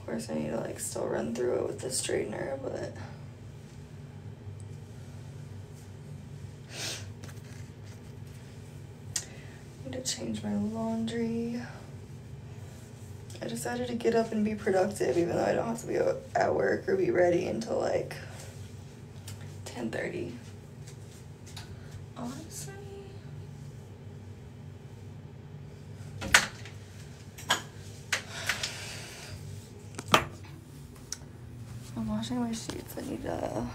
Of course, I need to like still run through it with the straightener, but I need to change my laundry. I decided to get up and be productive, even though I don't have to be at work or be ready until like 10:30. Honestly. I'm washing my sheets. I need to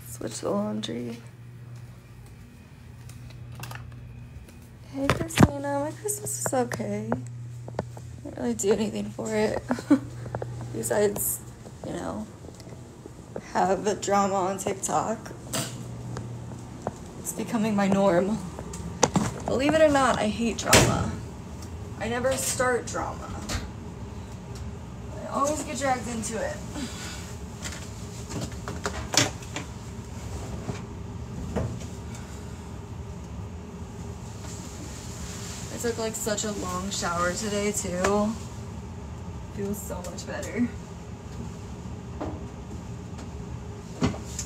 switch the laundry. Hey Christina, my Christmas is okay. I didn't really do anything for it. Besides, you know, have a drama on TikTok. It's becoming my norm. Believe it or not, I hate drama. I never start drama. I always get dragged into it. I took like such a long shower today too. Feels so much better.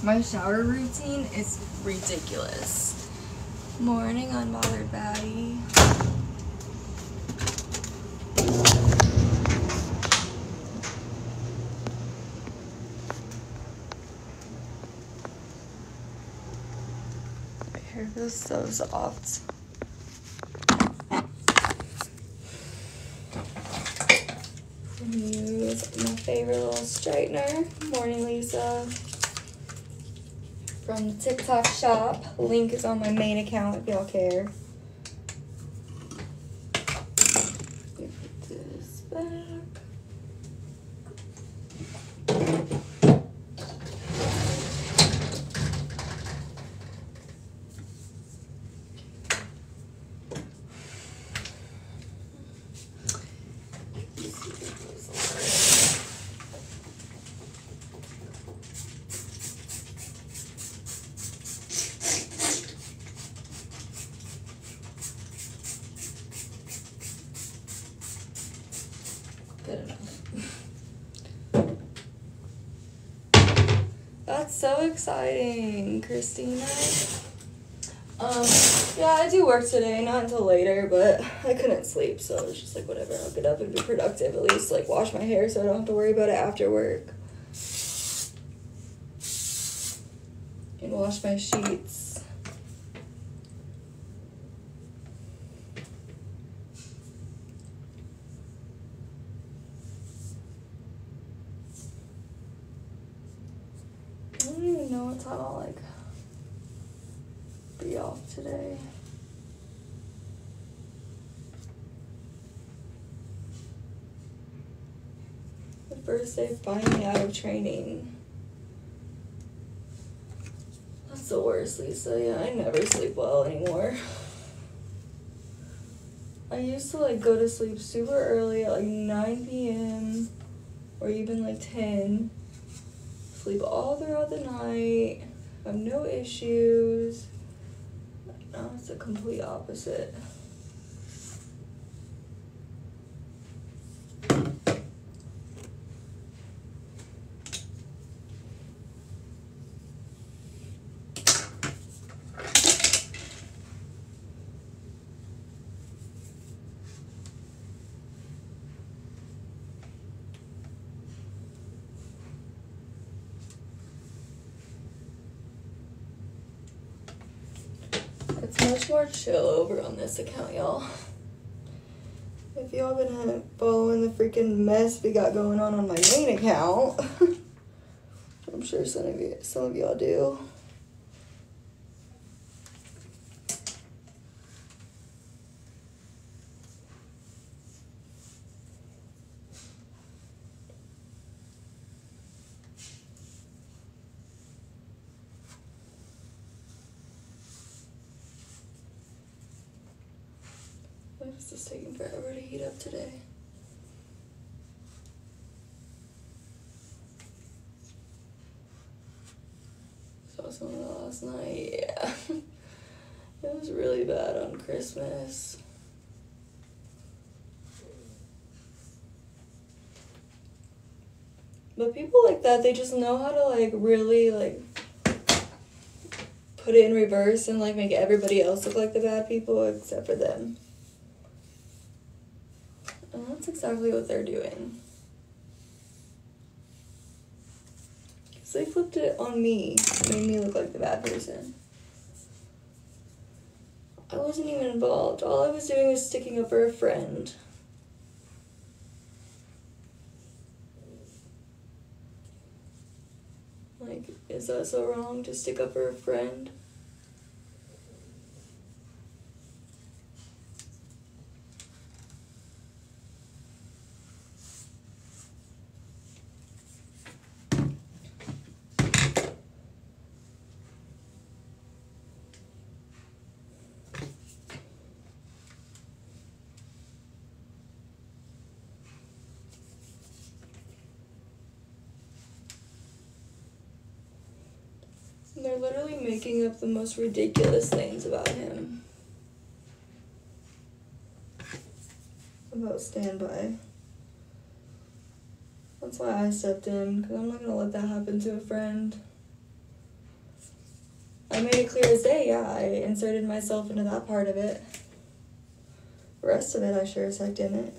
My shower routine is ridiculous. Morning, unbothered baddie. My hair feels so soft. Use my favorite little straightener, Morning Lisa, from the TikTok shop. Link is on my main account if y'all care. Let me put this back. Good enough. That's so exciting, Christina. Yeah, I do work today, not until later, but I couldn't sleep, so I was just like, whatever, I'll get up and be productive, at least like wash my hair so I don't have to worry about it after work. And wash my sheets. I don't even know what time I'll like be off today. The first day finally out of training. That's the worst, Lisa. Yeah, I never sleep well anymore. I used to like go to sleep super early at like 9 p.m. or even like 10. Sleep all throughout the night. Have no issues. Now it's the complete opposite. It's much more chill over on this account, y'all. If y'all been following the freaking mess we got going on my main account, I'm sure some of y'all do. It's just taking forever to heat up today. Saw some of that last night, yeah. It was really bad on Christmas. But people like that, they just know how to, like, really, like, put it in reverse and, like, make everybody else look like the bad people except for them. And that's exactly what they're doing. Because they flipped it on me, made me look like the bad person. I wasn't even involved. All I was doing was sticking up for a friend. Like, is that so wrong to stick up for a friend? And they're literally making up the most ridiculous things about him. About standby. That's why I stepped in, because I'm not going to let that happen to a friend. I made it clear as day, yeah, I inserted myself into that part of it. The rest of it, I sure as heck didn't.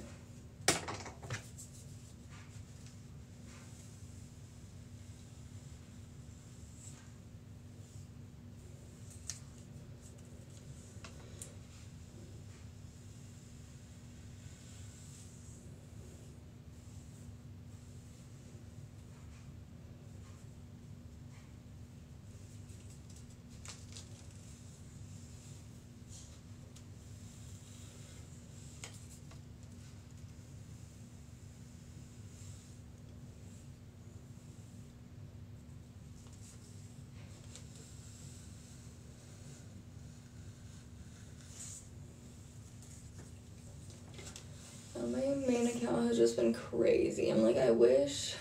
My main account has just been crazy. I'm like, I wish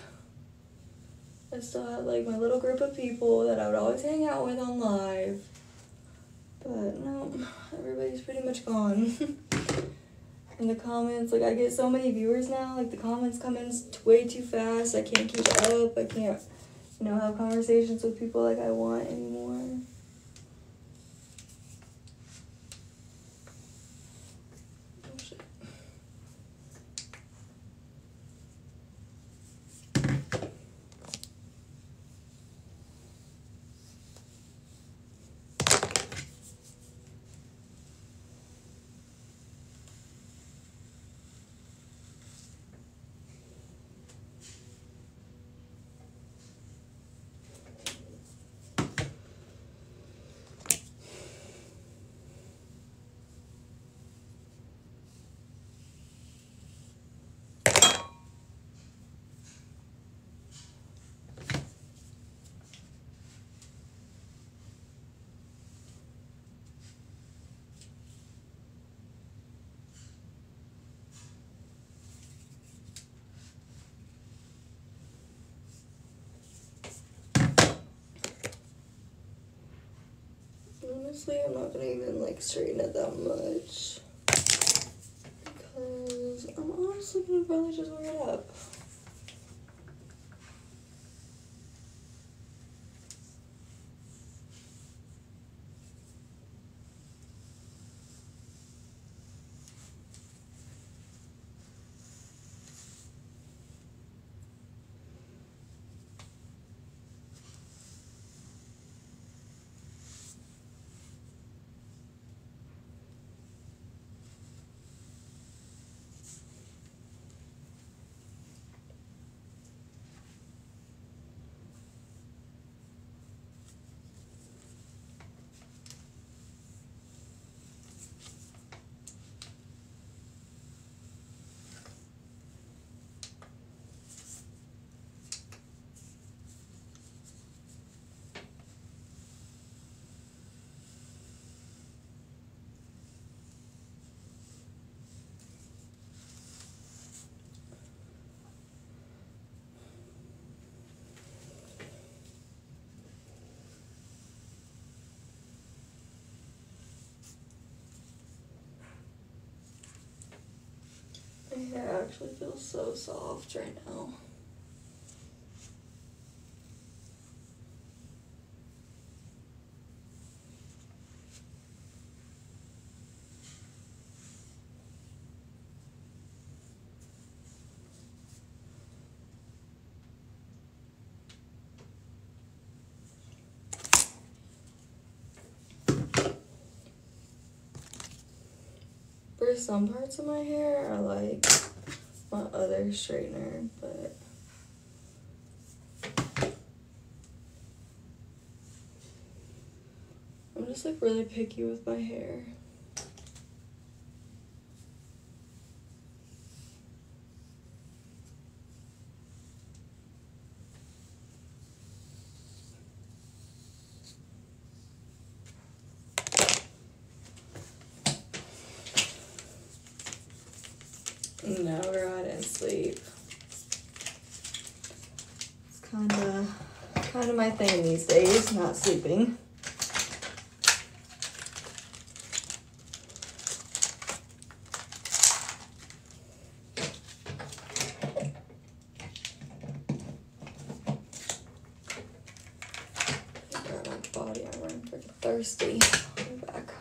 I still had, like, my little group of people that I would always hang out with on live. But no, everybody's pretty much gone. In the comments, like, I get so many viewers now, like, the comments come in way too fast. I can't keep up. I can't, have conversations with people like I want anymore. Oh, shit. Honestly, I'm not gonna even, like, straighten it that much. Because I'm honestly gonna probably just wear it up. My hair actually feels so soft right now. for some parts of my hair, I like my other straightener, but I'm just like really picky with my hair. No, girl, I didn't sleep. It's kind of my thing these days, not sleeping. Grab my body armor. I'm freaking thirsty. I'll be back.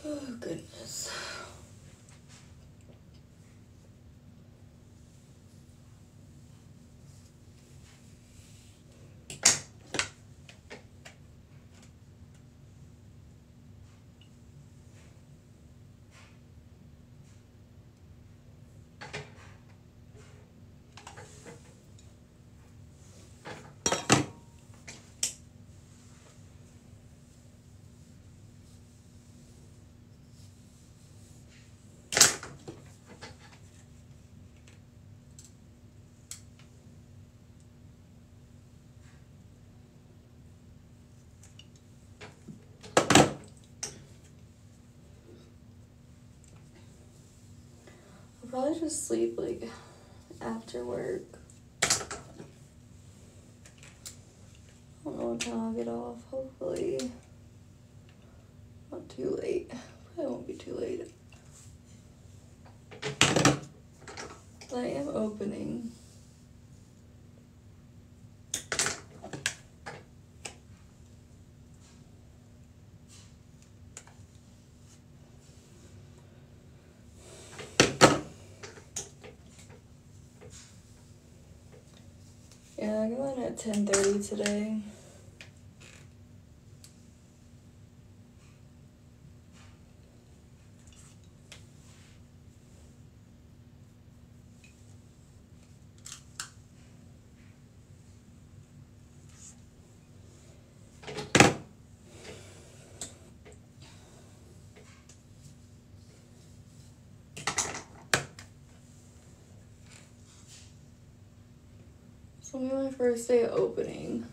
Oh, goodness. I'll probably just sleep like after work. I don't know what time I'll get off. Hopefully not too late. Probably won't be too late. But I am opening. Yeah, I go in at 10:30 today. It's only my first day opening.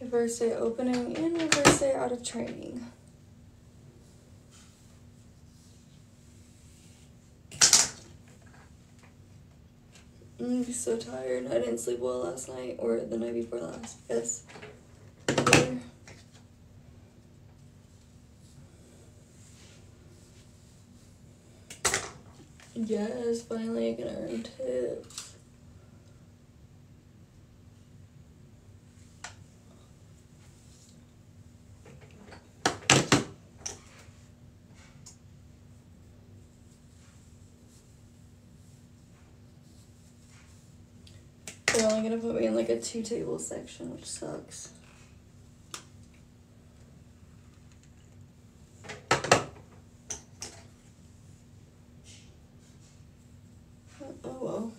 My first day opening and my first day out of training. I'm so tired. I didn't sleep well last night, or the night before last, yes. Yes, finally I can earn tips. They're only gonna put me in like a 2-table section, which sucks. Oh well,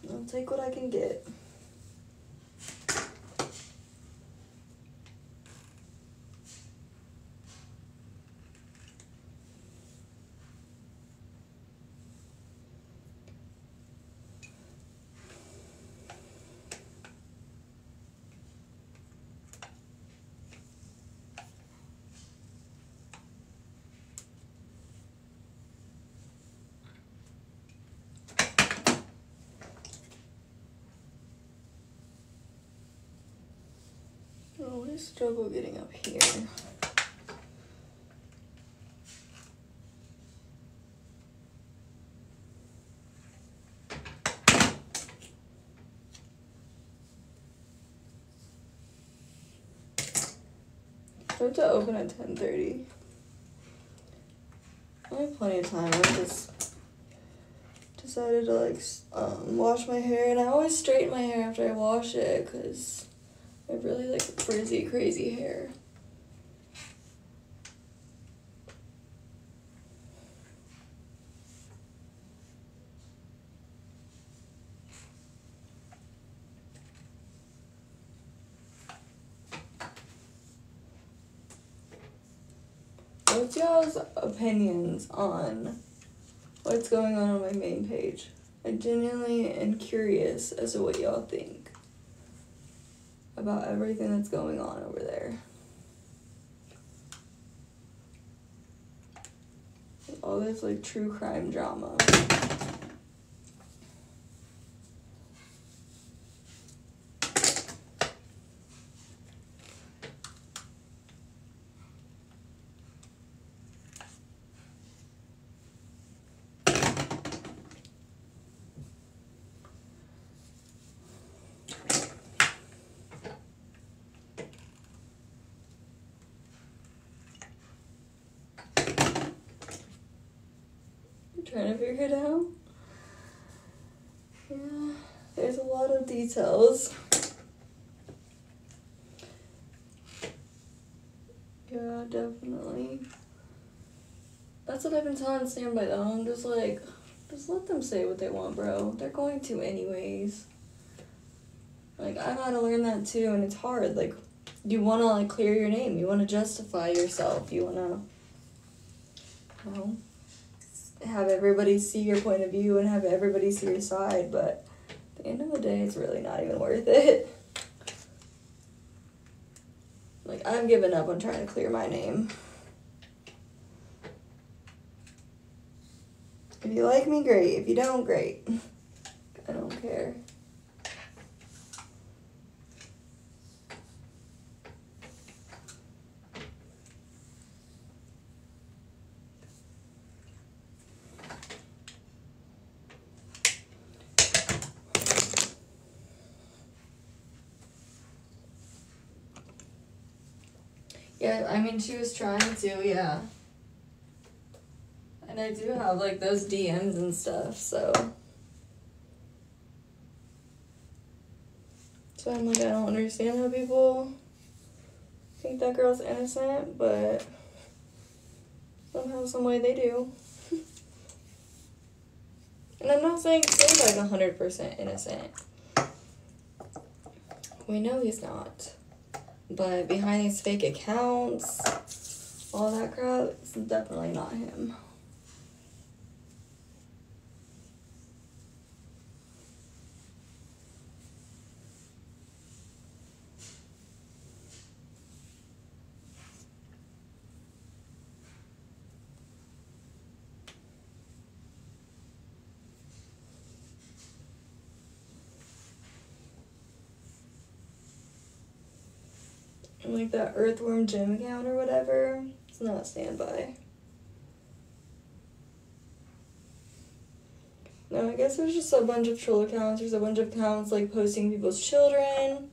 I'll take what I can get. Oh, I struggle getting up here. I have to open at 10:30. I have plenty of time. I just decided to like wash my hair, and I always straighten my hair after I wash it because I have really like frizzy, crazy hair. What's y'all's opinions on what's going on my main page? I genuinely am curious as to what y'all think about everything that's going on over there. All this like true crime drama. Trying to figure it out. Yeah, there's a lot of details. Yeah, definitely. That's what I've been telling Standby though. I'm just like, just let them say what they want, bro. They're going to anyways. Like, I gotta learn that too, and it's hard. Like, you wanna like clear your name. You wanna justify yourself. You wanna, you know, have everybody see your point of view and have everybody see your side, but at the end of the day, it's really not even worth it. Like, I've given up on trying to clear my name. If you like me, great. If you don't, great. I don't care. Yeah, I mean, she was trying to, yeah. And I do have, like, those DMs and stuff, so. So I'm like, I don't understand how people think that girl's innocent, but somehow, some way they do. And I'm not saying he's like 100% innocent. We know he's not. But behind these fake accounts, all that crap, it's definitely not him. And like that Earthworm Gym account or whatever, it's not Standby. No, I guess there's just a bunch of troll accounts. There's a bunch of accounts like posting people's children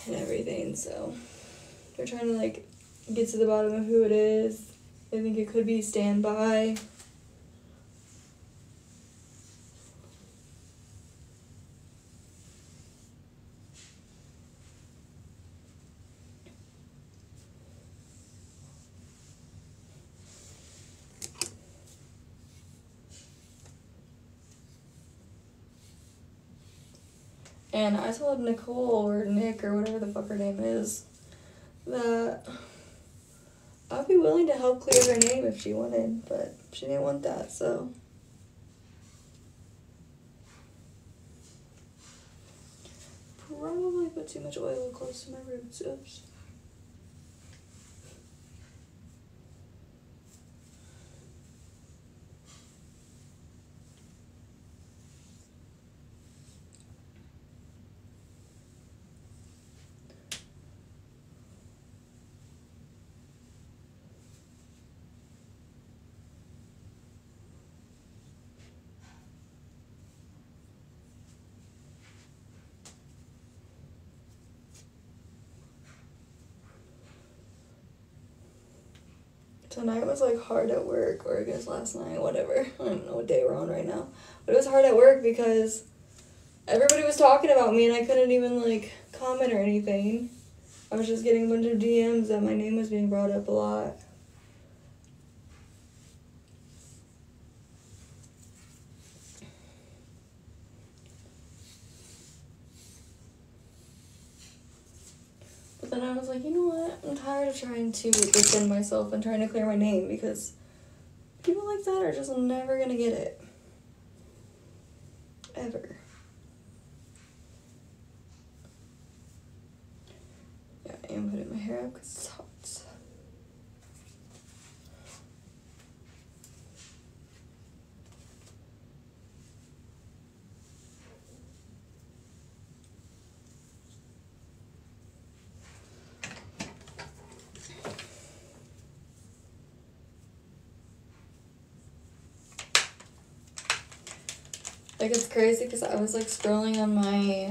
and everything, so they're trying to like get to the bottom of who it is. I think it could be Standby. And I told Nicole or Nick or whatever the fuck her name is that I'd be willing to help clear her name if she wanted, but she didn't want that, so. Probably put too much oil close to my roots. Oops. Tonight was like hard at work, or I guess last night, whatever. I don't know what day we're on right now. But it was hard at work because everybody was talking about me and I couldn't even like comment or anything. I was just getting a bunch of DMs that my name was being brought up a lot. But then I was like, you know what? I'm tired of trying to defend myself and trying to clear my name because people like that are just never gonna get it. Ever. Yeah, I am putting my hair up because it's hot. Like, it's crazy because I was like scrolling on my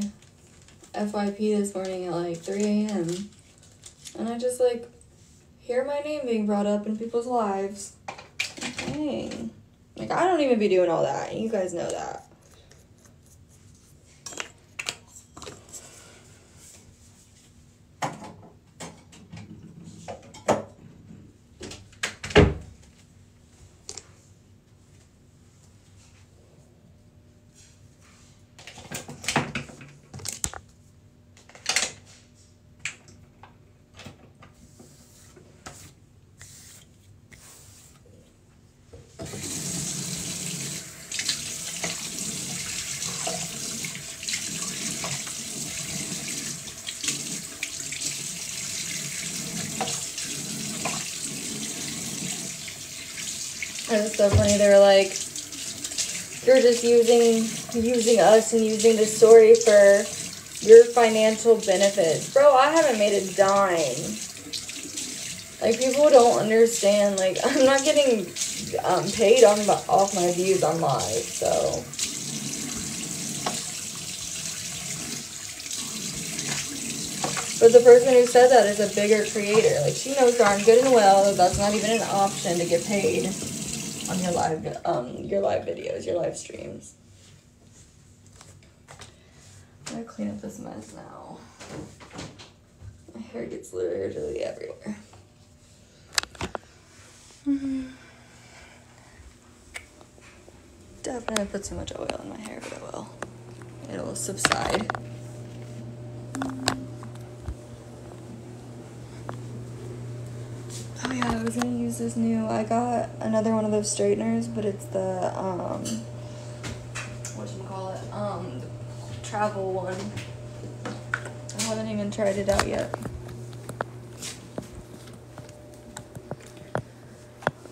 FYP this morning at like 3 a.m. and I just like hear my name being brought up in people's lives. Dang. Like, I don't even be doing all that. You guys know that. It was so funny. They were like, you're just using us and using the story for your financial benefits. Bro, I haven't made a dime. Like, people don't understand. Like, I'm not getting paid off my views on live, so. But the person who said that is a bigger creator. Like, she knows darn good and well that that's not even an option to get paid on your live videos, your live streams. I'm gonna clean up this mess now. My hair gets literally everywhere. Definitely put too much oil in my hair, but it will. It'll subside. Oh yeah, I was gonna use this new, I got another one of those straighteners, but it's the, whatchamacallit, the travel one. I haven't even tried it out yet.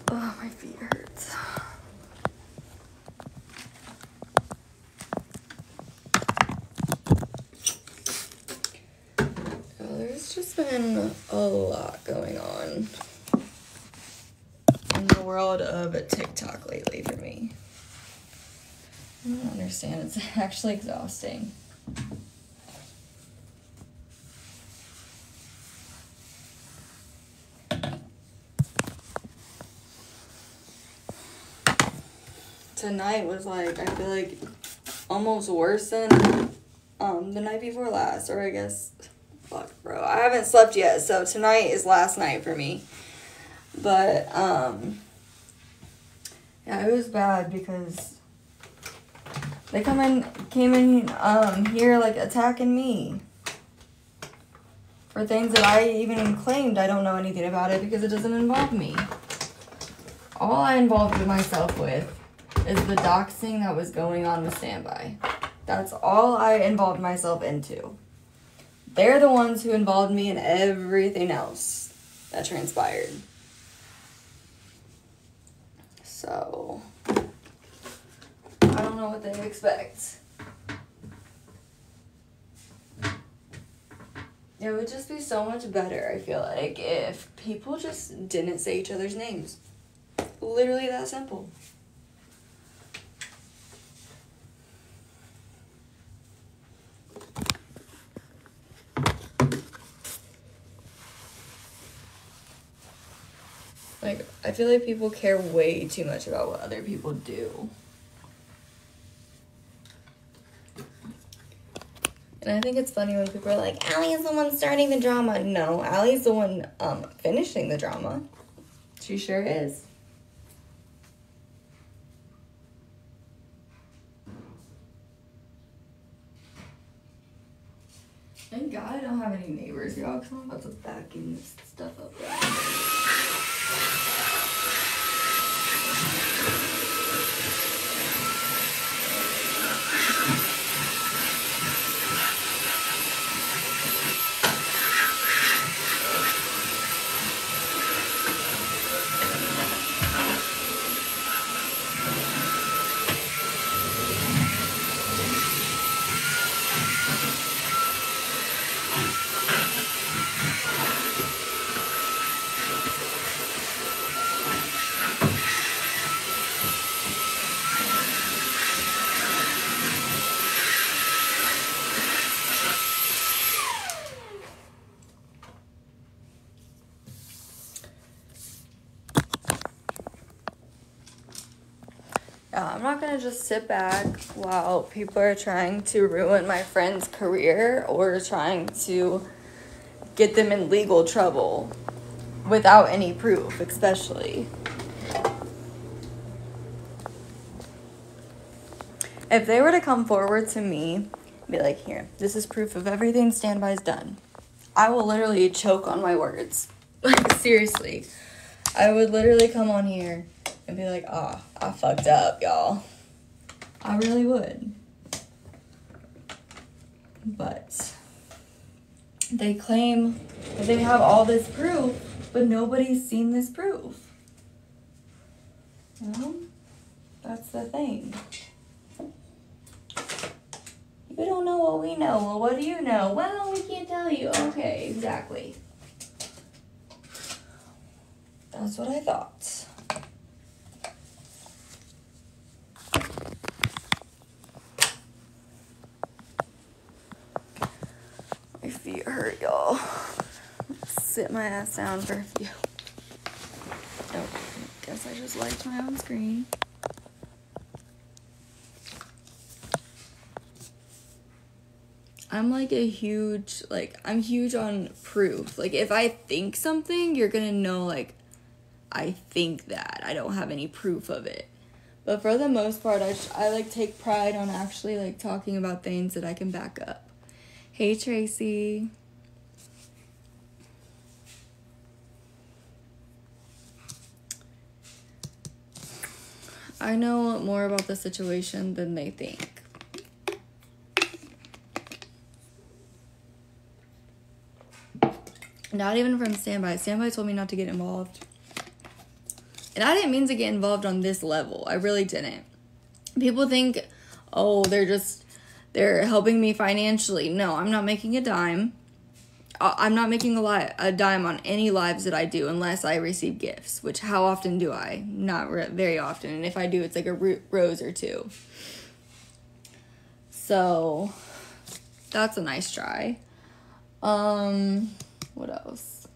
Oh, my feet hurts. Oh, there's just been a lot going on in the world of TikTok lately for me. I don't understand. It's actually exhausting. Tonight was like, I feel like almost worse than the night before last, or I guess, fuck, bro, I haven't slept yet, so tonight is last night for me. But yeah, it was bad because They came in here like attacking me for things that I even claimed I don't know anything about it because it doesn't involve me. All I involved myself with is the doxing that was going on with Standby. That's all I involved myself into. They're the ones who involved me in everything else that transpired. So, I don't know what they expect. It would just be so much better, I feel like, if people just didn't say each other's names. Literally that simple. Like, I feel like people care way too much about what other people do. And I think it's funny when people are like, Allie's the one starting the drama. No, Allie's the one finishing the drama. She sure is. Thank God I don't have any neighbors, y'all, because I'm about to vacuum this stuff up. I'm not gonna just sit back while people are trying to ruin my friend's career or trying to get them in legal trouble without any proof, especially. If they were to come forward to me and be like, here, this is proof of everything Standby's done, I will literally choke on my words. Like, seriously. I would literally come on here and be like, I fucked up, y'all. I really would. But they claim that they have all this proof, but nobody's seen this proof. Well, that's the thing. You don't know what we know. Well, what do you know? Well, we can't tell you. Okay, exactly. That's what I thought. My feet hurt, y'all. Sit my ass down for a few. Oh, guess I just liked my own screen. I'm like I'm huge on proof. Like, if I think something, you're gonna know, like, I think that. I don't have any proof of it. But for the most part, I like, take pride on actually, like, talking about things that I can back up. Hey, Tracy. I know more about the situation than they think. Not even from Standby. Standby told me not to get involved. And I didn't mean to get involved on this level. I really didn't. People think, oh, they're helping me financially. No, I'm not making a dime. I'm not making a dime on any lives that I do unless I receive gifts. Which, how often do I? Not very often. And if I do, it's like a rose or two. So, that's a nice try. What else?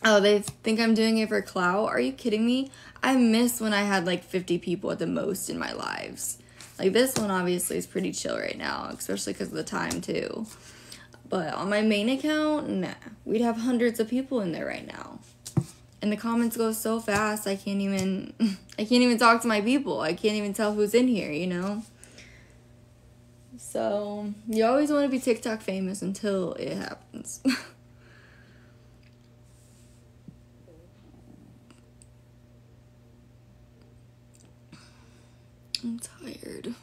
Oh, they think I'm doing it for clout. Are you kidding me? I miss when I had like 50 people at the most in my lives. Like, this one obviously is pretty chill right now, especially because of the time too. But on my main account, nah, we'd have hundreds of people in there right now. And the comments go so fast, I can't even talk to my people. I can't even tell who's in here, you know? So, you always want to be TikTok famous until it happens. I'm tired.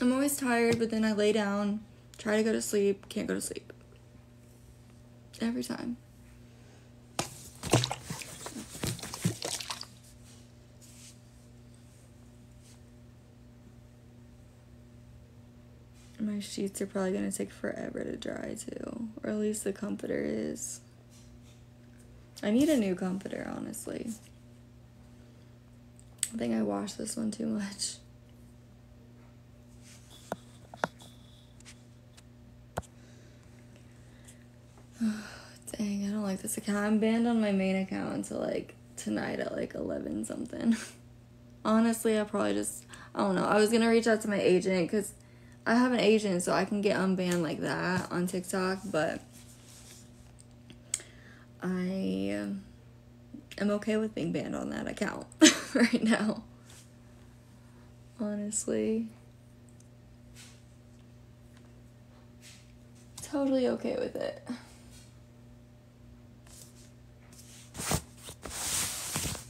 I'm always tired, but then I lay down, try to go to sleep, can't go to sleep. Every time. My sheets are probably going to take forever to dry too. Or at least the comforter is. I need a new comforter, honestly. I think I washed this one too much. Dang, I don't like this account. I'm banned on my main account until like tonight at like 11 something. Honestly, I probably just, I don't know. I was going to reach out to my agent because I have an agent so I can get unbanned like that on TikTok, but I am okay with being banned on that account right now. Honestly. Totally okay with it.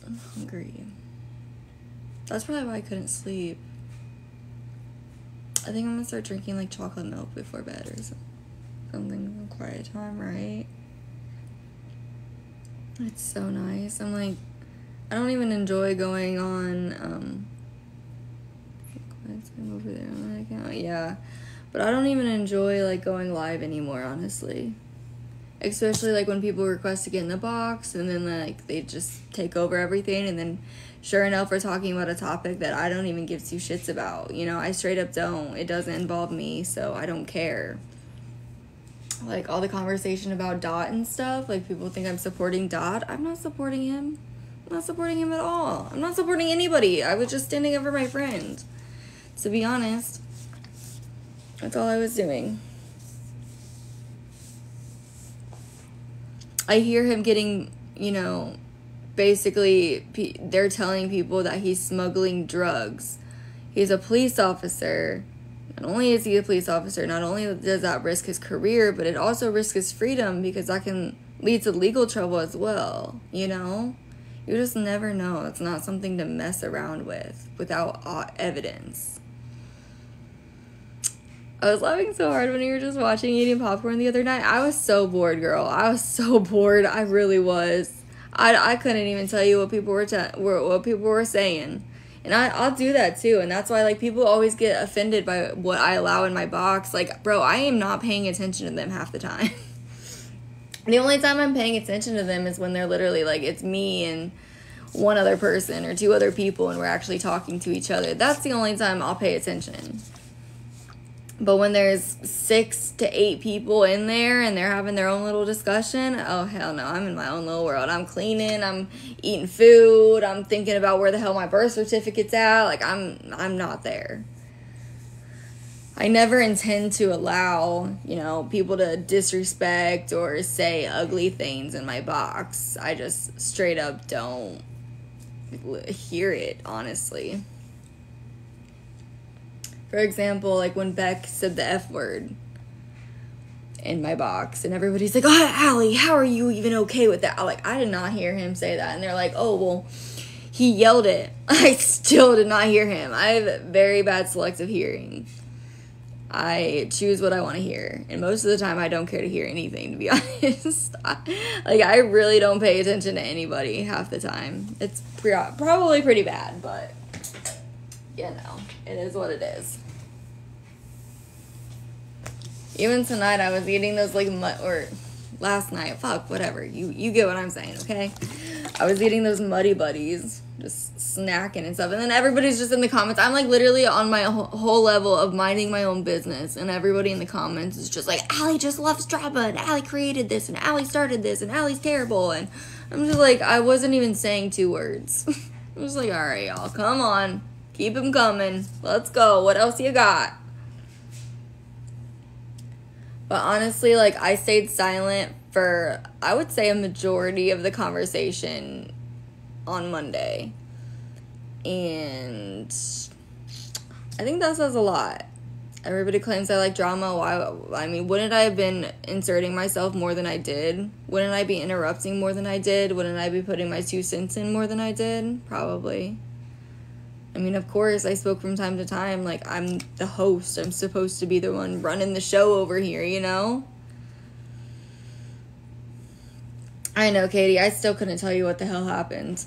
I'm hungry. That's probably why I couldn't sleep. I think I'm gonna start drinking like chocolate milk before bed or something. Quiet time, right? It's so nice. I'm like, I don't even enjoy going on, I'm over there on that account. Yeah. But I don't even enjoy like going live anymore, honestly. Especially like when people request to get in the box and then like they just take over everything, and then sure enough we're talking about a topic that I don't even give two shits about. You know, I straight up don't. It doesn't involve me, so I don't care. Like all the conversation about Dot and stuff, like people think I'm supporting Dot. I'm not supporting him. I'm not supporting him at all. I'm not supporting anybody. I was just standing up for my friend. To be honest, that's all I was doing. I hear him getting, you know, basically they're telling people that he's smuggling drugs. He's a police officer. Not only is he a police officer, not only does that risk his career, but it also risks his freedom because that can lead to legal trouble as well, you know? You just never know. It's not something to mess around with without evidence. I was laughing so hard when you were just watching eating popcorn the other night. I was so bored, girl. I was so bored. I really was. I couldn't even tell you what people were saying. And I'll do that too. And that's why like people always get offended by what I allow in my box. Like, bro, I am not paying attention to them half the time. The only time I'm paying attention to them is when they're literally like, it's me and one other person or two other people and we're actually talking to each other. That's the only time I'll pay attention. But when there's 6 to 8 people in there and they're having their own little discussion, oh, hell no, I'm in my own little world. I'm cleaning, I'm eating food, I'm thinking about where the hell my birth certificate's at. Like, I'm not there. I never intend to allow, you know, people to disrespect or say ugly things in my box. I just straight up don't hear it, honestly. For example, like when Beck said the F word in my box and everybody's like, oh, Allie, how are you even okay with that? I did not hear him say that. And they're like, oh, well, he yelled it. I still did not hear him. I have very bad selective hearing. I choose what I want to hear. And most of the time, I don't care to hear anything, to be honest. I really don't pay attention to anybody half the time. It's probably pretty bad, but you know, it is what it is. Even tonight, I was eating those, like, or last night, fuck, whatever. You get what I'm saying, okay? I was eating those Muddy Buddies, just snacking and stuff. And then everybody's just in the comments. I'm, like, literally on my whole level of minding my own business. And everybody in the comments is just like, Allie just loves drama, and Allie created this, and Allie started this, and Allie's terrible. And I'm just like, I wasn't even saying 2 words. I was like, all right, y'all, come on. Keep them coming. Let's go. What else you got? But honestly, like, I stayed silent for, I would say, a majority of the conversation on Monday. And I think that says a lot. Everybody claims I like drama. Why? I mean, wouldn't I have been inserting myself more than I did? Wouldn't I be interrupting more than I did? Wouldn't I be putting my 2 cents in more than I did? Probably. I mean, of course, I spoke from time to time. Like, I'm the host. I'm supposed to be the one running the show over here, you know? I know, Katie. I still couldn't tell you what the hell happened.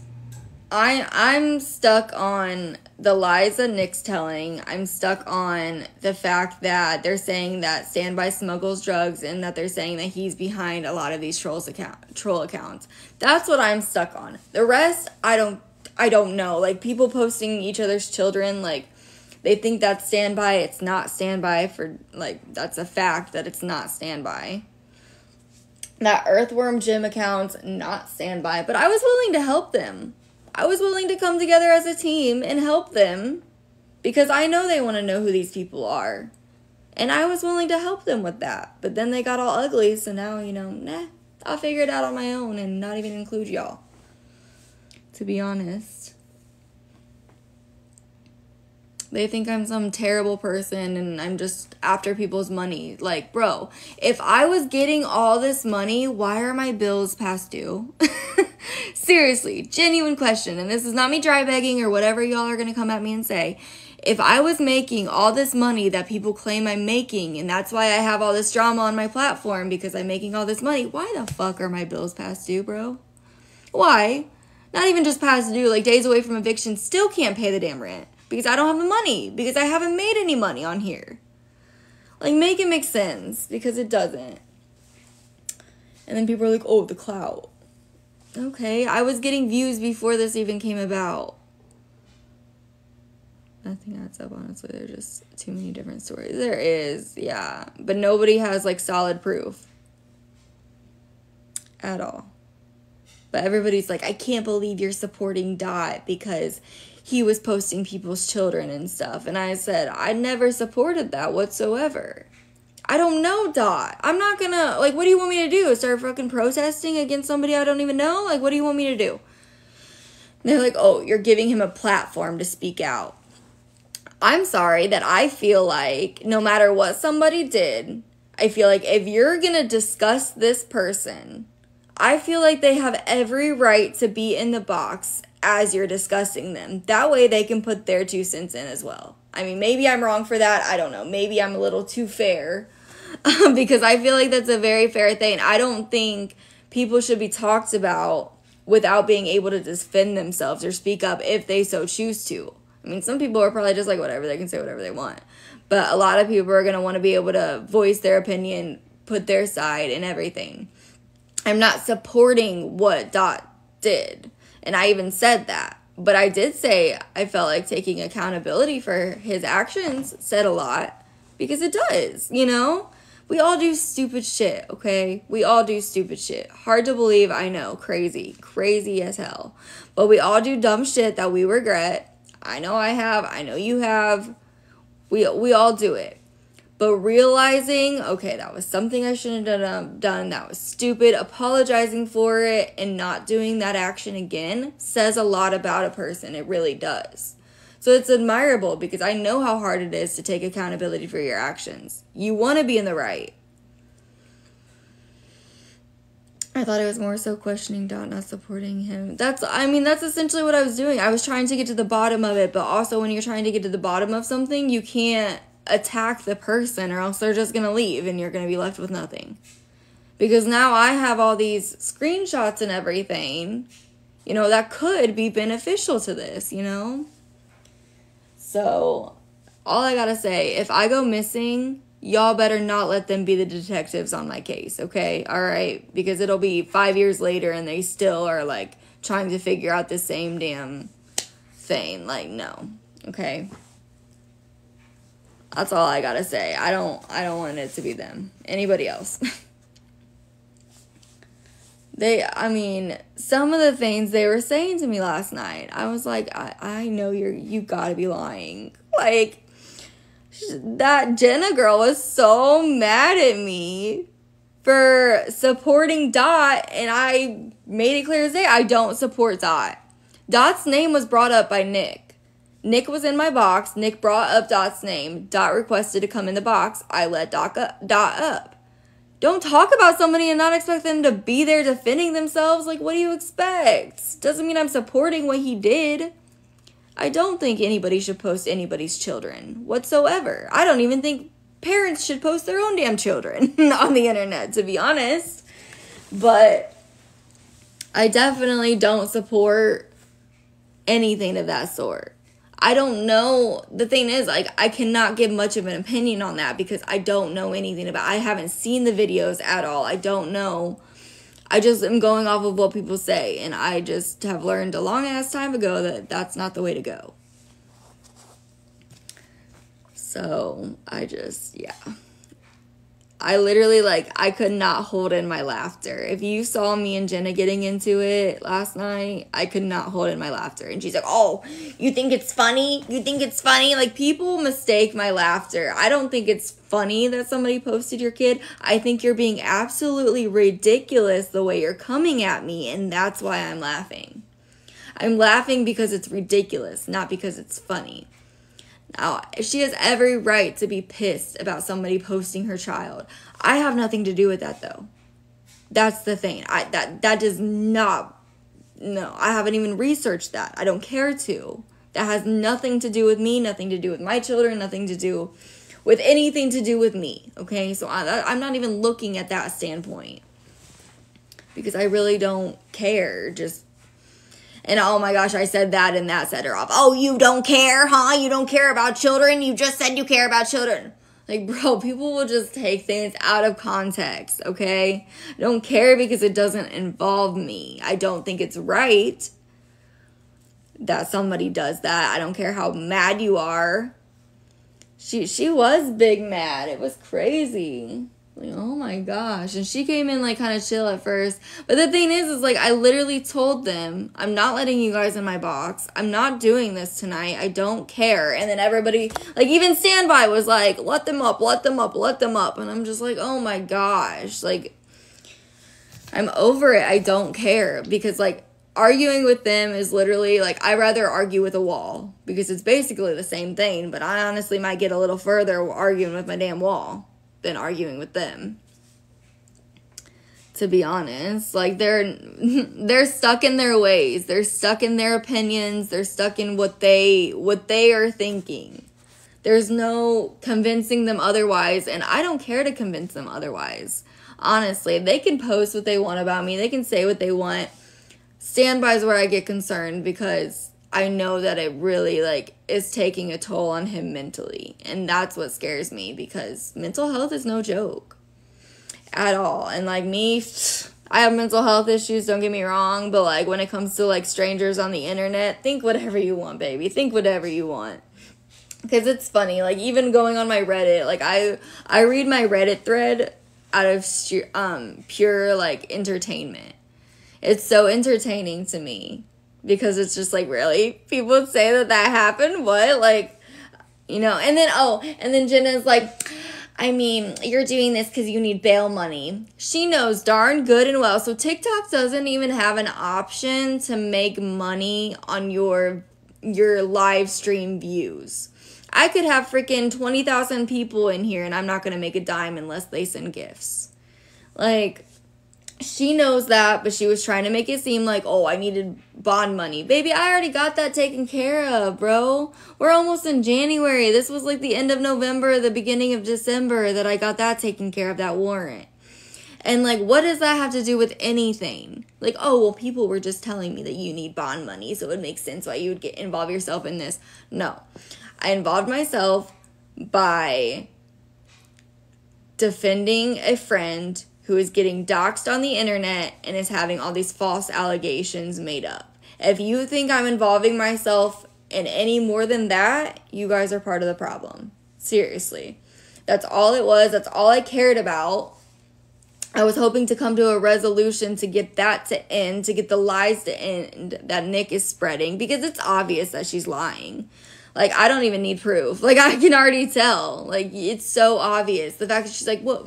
I'm stuck on the lies that Nick's telling. I'm stuck on the fact that they're saying that Standby smuggles drugs and that they're saying that he's behind a lot of these troll accounts. That's what I'm stuck on. The rest, I don't know. Like, people posting each other's children, like, they think that's Standby. It's not Standby for, like, that's a fact that it's not Standby. That Earthworm Gym account's not Standby. But I was willing to help them. I was willing to come together as a team and help them because I know they want to know who these people are. And I was willing to help them with that. But then they got all ugly, so now, I'll figure it out on my own and not even include y'all. To be honest. They think I'm some terrible person and I'm just after people's money. Like, bro, if I was getting all this money, why are my bills past due? Seriously, genuine question. And this is not me dry begging or whatever y'all are going to come at me and say. If I was making all this money that people claim I'm making, and that's why I have all this drama on my platform because I'm making all this money, why the fuck are my bills past due, bro? Why? Not even just past due, like days away from eviction, still can't pay the damn rent. Because I don't have the money. Because I haven't made any money on here. Like, make it make sense. Because it doesn't. And then people are like, oh, the clout. Okay, I was getting views before this even came about. Nothing adds up, honestly. There's just too many different stories. There is, yeah. But nobody has, like, solid proof. At all. But everybody's like, I can't believe you're supporting Dot because he was posting people's children and stuff. And I said, I never supported that whatsoever. I don't know Dot. I'm not gonna, like, what do you want me to do? Start fucking protesting against somebody I don't even know? Like, what do you want me to do? And they're like, oh, you're giving him a platform to speak out. I'm sorry that I feel like no matter what somebody did, I feel like if you're gonna discuss this person, I feel like they have every right to be in the box as you're discussing them. That way they can put their 2 cents in as well. I mean, maybe I'm wrong for that. I don't know. Maybe I'm a little too fair because I feel like that's a very fair thing. I don't think people should be talked about without being able to defend themselves or speak up if they so choose to. I mean, some people are probably just like, whatever, they can say whatever they want. But a lot of people are going to want to be able to voice their opinion, put their side and everything. I'm not supporting what Dot did. And I even said that. But I did say I felt like taking accountability for his actions said a lot. Because it does, you know? We all do stupid shit, okay? We all do stupid shit. Hard to believe, I know. Crazy. Crazy as hell. But we all do dumb shit that we regret. I know I have. I know you have. We all do it. But realizing, okay, that was something I shouldn't have done. That was stupid. Apologizing for it and not doing that action again says a lot about a person. It really does. So it's admirable because I know how hard it is to take accountability for your actions. You want to be in the right. I thought it was more so questioning Dot, not supporting him. That's essentially what I was doing. I was trying to get to the bottom of it. But also when you're trying to get to the bottom of something, you can't attack the person or else they're just going to leave and you're going to be left with nothing. Because now I have all these screenshots and everything, that could be beneficial to this, So, all I gotta say, if I go missing, y'all better not let them be the detectives on my case, okay? Alright? Because it'll be 5 years later and they still are, like, trying to figure out the same damn thing. Like, no. Okay? That's all I gotta say. I don't want it to be them. Anybody else. Some of the things they were saying to me last night, I was like, I know you gotta be lying. Like, that Jenna girl was so mad at me for supporting Dot, and I made it clear as day, I don't support Dot. Dot's name was brought up by Nick. Nick was in my box. Nick brought up Dot's name. Dot requested to come in the box. I let Dot up. Don't talk about somebody and not expect them to be there defending themselves. Like, what do you expect? Doesn't mean I'm supporting what he did. I don't think anybody should post anybody's children whatsoever. I don't even think parents should post their own damn children on the internet, to be honest. But I definitely don't support anything of that sort. I don't know. The thing is, like, I cannot give much of an opinion on that because I don't know anything about it. I haven't seen the videos at all. I don't know. I just am going off of what people say, and I just have learned a long ass time ago that that's not the way to go. So, yeah. I literally, like, I could not hold in my laughter. If you saw me and Jenna getting into it last night, I could not hold in my laughter. And she's like, oh, you think it's funny? You think it's funny? Like, people mistake my laughter. I don't think it's funny that somebody posted your kid. I think you're being absolutely ridiculous the way you're coming at me, and that's why I'm laughing. I'm laughing because it's ridiculous, not because it's funny. Now, she has every right to be pissed about somebody posting her child. I have nothing to do with that, though. That's the thing. That does not... No, I haven't even researched that. I don't care to. That has nothing to do with me, nothing to do with my children, nothing to do with anything to do with me, okay? So I'm not even looking at that standpoint. Because I really don't care, And oh my gosh, I said that and that set her off. Oh, you don't care, huh? You don't care about children? You just said you care about children. Like, bro, people will just take things out of context, okay? I don't care because it doesn't involve me. I don't think it's right that somebody does that. I don't care how mad you are. She was big mad. It was crazy. Like, oh my gosh. And she came in like kind of chill at first. But the thing is like I literally told them, I'm not letting you guys in my box. I'm not doing this tonight. I don't care. And then everybody, like even Standby was like, let them up, let them up, let them up. And I'm just like, oh my gosh. Like, I'm over it. I don't care. Because like arguing with them is literally like, I'd rather argue with a wall. Because it's basically the same thing. But I honestly might get a little further arguing with my damn wall than arguing with them, to be honest. Like they're stuck in their ways, they're stuck in their opinions, they're stuck in what they are thinking. There's no convincing them otherwise, and I don't care to convince them otherwise. Honestly, they can post what they want about me, they can say what they want. Standby is where I get concerned because I know that it really, like, is taking a toll on him mentally. And that's what scares me because mental health is no joke at all. And, like, me, I have mental health issues, don't get me wrong. But, like, when it comes to, like, strangers on the internet, think whatever you want, baby. Think whatever you want. Because it's funny. Like, even going on my Reddit, like, I read my Reddit thread out of pure, like, entertainment. It's so entertaining to me. Because it's just like, really? People say that happened? What? Like, you know, and then Jenna's like, I mean, you're doing this because you need bail money. She knows darn good and well. So TikTok doesn't even have an option to make money on your live stream views. I could have freaking 20,000 people in here and I'm not going to make a dime unless they send gifts. Like, she knows that, but she was trying to make it seem like, oh, I needed bond money. Baby, I already got that taken care of, bro. We're almost in January. This was like the end of November, the beginning of December that I got that taken care of, that warrant. And like, what does that have to do with anything? Like, oh, well, people were just telling me that you need bond money, so it would make sense why you would involve yourself in this. No. I involved myself by defending a friend who is getting doxxed on the internet and is having all these false allegations made up. If you think I'm involving myself in any more than that, you guys are part of the problem. Seriously. That's all it was. That's all I cared about. I was hoping to come to a resolution to get that to end, to get the lies to end that Nick is spreading, because it's obvious that she's lying. Like, I don't even need proof. Like, I can already tell. Like, it's so obvious. The fact that she's like, well,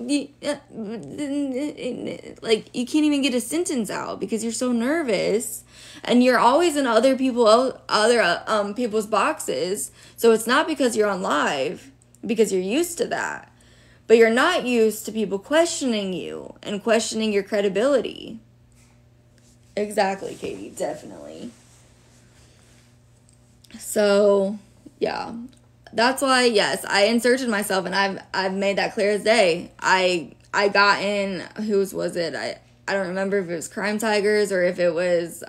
like, you can't even get a sentence out because you're so nervous. And you're always in other people's boxes. So it's not because you're on live, because you're used to that. But you're not used to people questioning you and questioning your credibility. Exactly, Katie, definitely. So, yeah. That's why, yes, I inserted myself, and I've made that clear as day. I got in, whose was it? I don't remember if it was Crime Tigers or if it was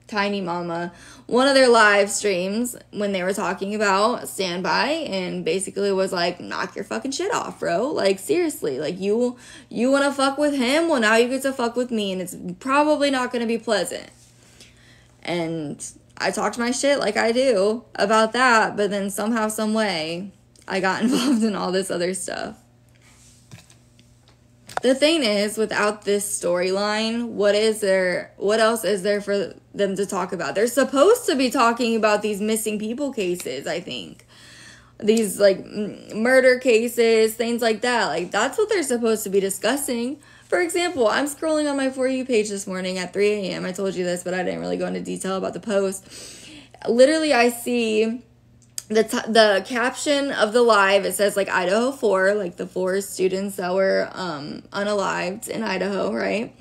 Tiny Mama, one of their live streams when they were talking about Standby, and basically was like, knock your fucking shit off, bro. Like, seriously, like, you want to fuck with him? Well, now you get to fuck with me, and it's probably not going to be pleasant. And I talked my shit like I do about that, but then somehow, some way, I got involved in all this other stuff. The thing is, without this storyline, what else is there for them to talk about? They're supposed to be talking about these missing people cases, I think. These, like, murder cases, things like that. Like, that's what they're supposed to be discussing. For example, I'm scrolling on my For You page this morning at 3 a.m. I told you this, but I didn't really go into detail about the post. Literally, I see the caption of the live. It says, like, Idaho 4, like the 4 students that were unalived in Idaho, right?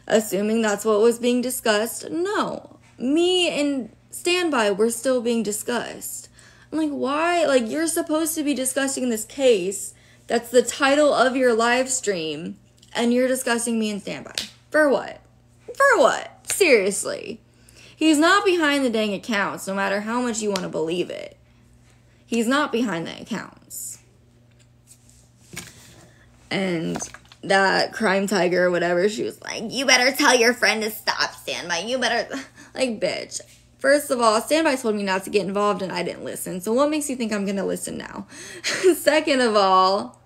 Assuming that's what was being discussed. No. Me and Standby were still being discussed. I'm like, why? Like, you're supposed to be discussing this case. That's the title of your live stream. And you're discussing me and Standby. For what? For what? Seriously. He's not behind the dang accounts, no matter how much you want to believe it. He's not behind the accounts. And that Crime Tiger or whatever, she was like, you better tell your friend to stop, Standby. You better... Like, bitch. First of all, Standby told me not to get involved and I didn't listen. So what makes you think I'm going to listen now? Second of all,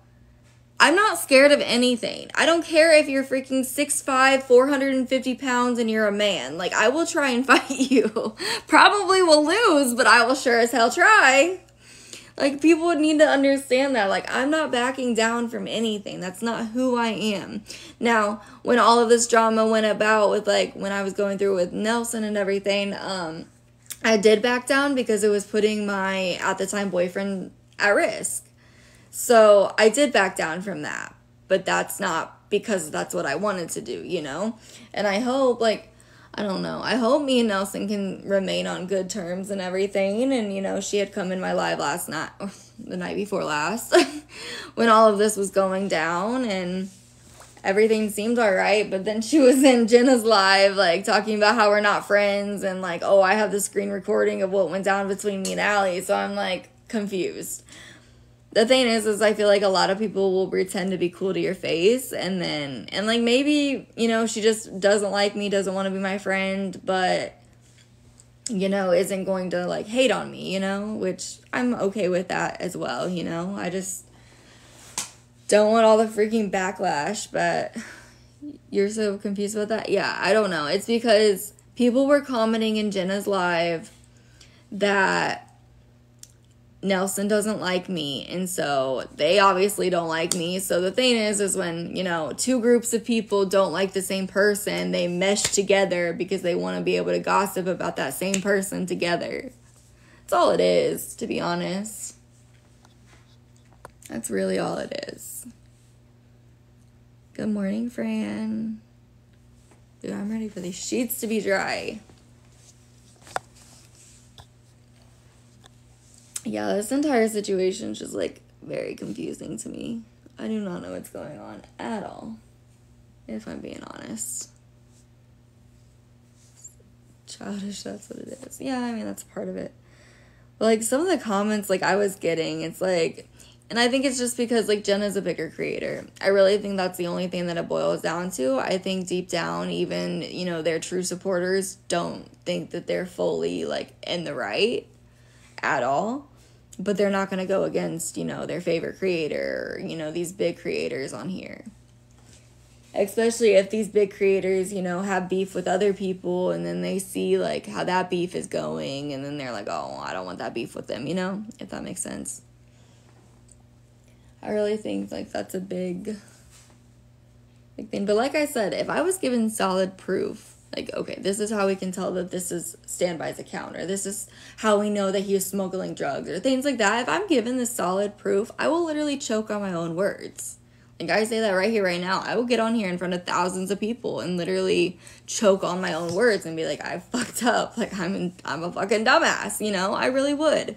I'm not scared of anything. I don't care if you're freaking 6'5", 450 pounds, and you're a man. Like, I will try and fight you. Probably will lose, but I will sure as hell try. Like, people would need to understand that. Like, I'm not backing down from anything. That's not who I am. Now, when all of this drama went about with, like, when I was going through with Nelson and everything, I did back down because it was putting my, at the time, boyfriend at risk. So I did back down from that, but that's not because that's what I wanted to do, you know? And I hope, like, I don't know, I hope me and Nelson can remain on good terms and everything. And, you know, she had come in my live last night, or the night before last, when all of this was going down and everything seemed all right. But then she was in Jenna's live, like, talking about how we're not friends and, like, oh, I have the screen recording of what went down between me and Allie. So I'm, like, confused. The thing is I feel like a lot of people will pretend to be cool to your face, and like, maybe, you know, she just doesn't like me, doesn't want to be my friend, but, you know, isn't going to, like, hate on me, you know, which I'm okay with that as well, you know. I just don't want all the freaking backlash. But you're so confused about that? Yeah, I don't know. It's because people were commenting in Jenna's live that Nelson doesn't like me, and so they obviously don't like me. So the thing is when, you know, two groups of people don't like the same person, they mesh together because they want to be able to gossip about that same person together. That's all it is, to be honest. That's really all it is. Good morning, Fran. Dude, I'm ready for these sheets to be dry. Yeah, this entire situation is just, like, very confusing to me. I do not know what's going on at all, if I'm being honest. Childish, that's what it is. Yeah, I mean, that's part of it. But, like, some of the comments, like, I was getting, it's like, and I think it's just because, like, Jenna's a bigger creator. I really think that's the only thing that it boils down to. I think deep down, even, you know, their true supporters don't think that they're fully, like, in the right at all. But they're not going to go against, you know, their favorite creator, or, you know, these big creators on here. Especially if these big creators, you know, have beef with other people, and then they see, like, how that beef is going, and then they're like, oh, I don't want that beef with them, you know? If that makes sense. I really think, like, that's a big thing. But like I said, if I was given solid proof, like, okay, this is how we can tell that this is Standby's account, or this is how we know that he is smuggling drugs, or things like that. If I'm given this solid proof, I will literally choke on my own words. Like, I say that right here, right now. I will get on here in front of thousands of people and literally choke on my own words and be like, I fucked up. Like, I'm a fucking dumbass, you know? I really would.